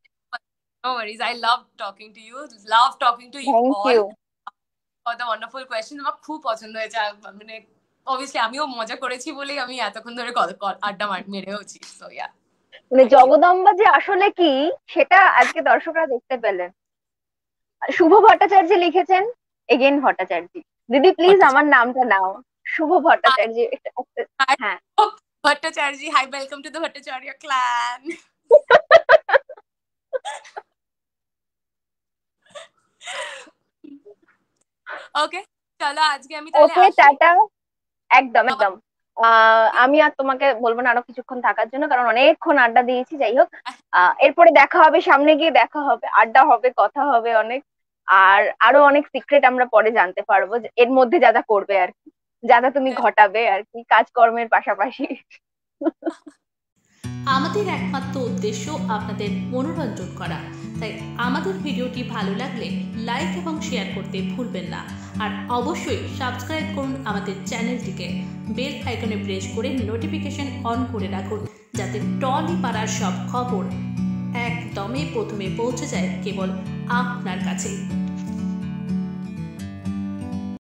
A: No worries, I love talking to you, love talking to you
B: Thank
A: all
B: you
A: for the wonderful questions. আমার খুব পছন্দ হয়েছে, মানে obviously আমিও মজা করেছি বলেই আমি এতক্ষণ ধরে আড্ডা মেরেওছি। So yeah,
B: মানে জগদম্বা যে আসলে কি সেটা আজকে দর্শকরা দেখতে পেলেন। শুভ ভট্টাচার্য লিখেছেন, এগেন ভট্টাচার্য। দিদি প্লিজ আমার নামটা নাও, শুভ ভট্টাচার্য। হ্যাঁ,
A: Bhattacharya, hi, welcome to the Bhattacharya clan. Okay চলো, আজকে আমি তাহলে
B: ওকে টাটা। একদম একদম। আমি আর তোমাকে বলবো না আরো কিছুক্ষণ থাকার জন্য, কারণ অনেকক্ষণ আড্ডা দিয়েছি। যাই হোক, এরপরে দেখা হবে, সামনে গিয়ে দেখা হবে, আড্ডা হবে, কথা হবে অনেক। আর আরো অনেক সিক্রেট আমরা পরে জানতে পারবো, এর মধ্যে যা যা করবে আর কি, যা যা তুমি ঘটাবে আর কি, কাজকর্মের পাশাপাশি।
C: আমাদের একমাত্র উদ্দেশ্য আপনাদের মনোরঞ্জন করা, তাই আমাদের ভিডিওটি ভালো লাগলে লাইক এবং শেয়ার করতে ভুলবেন না। আর অবশ্যই সাবস্ক্রাইব করুন আমাদের চ্যানেলটিকে, বেল আইকনে প্রেস করে নোটিফিকেশন অন করে রাখুন, যাতে টলি পাড়ার সব খবর একদমই প্রথমে পৌঁছে যায় কেবল আপনার কাছে।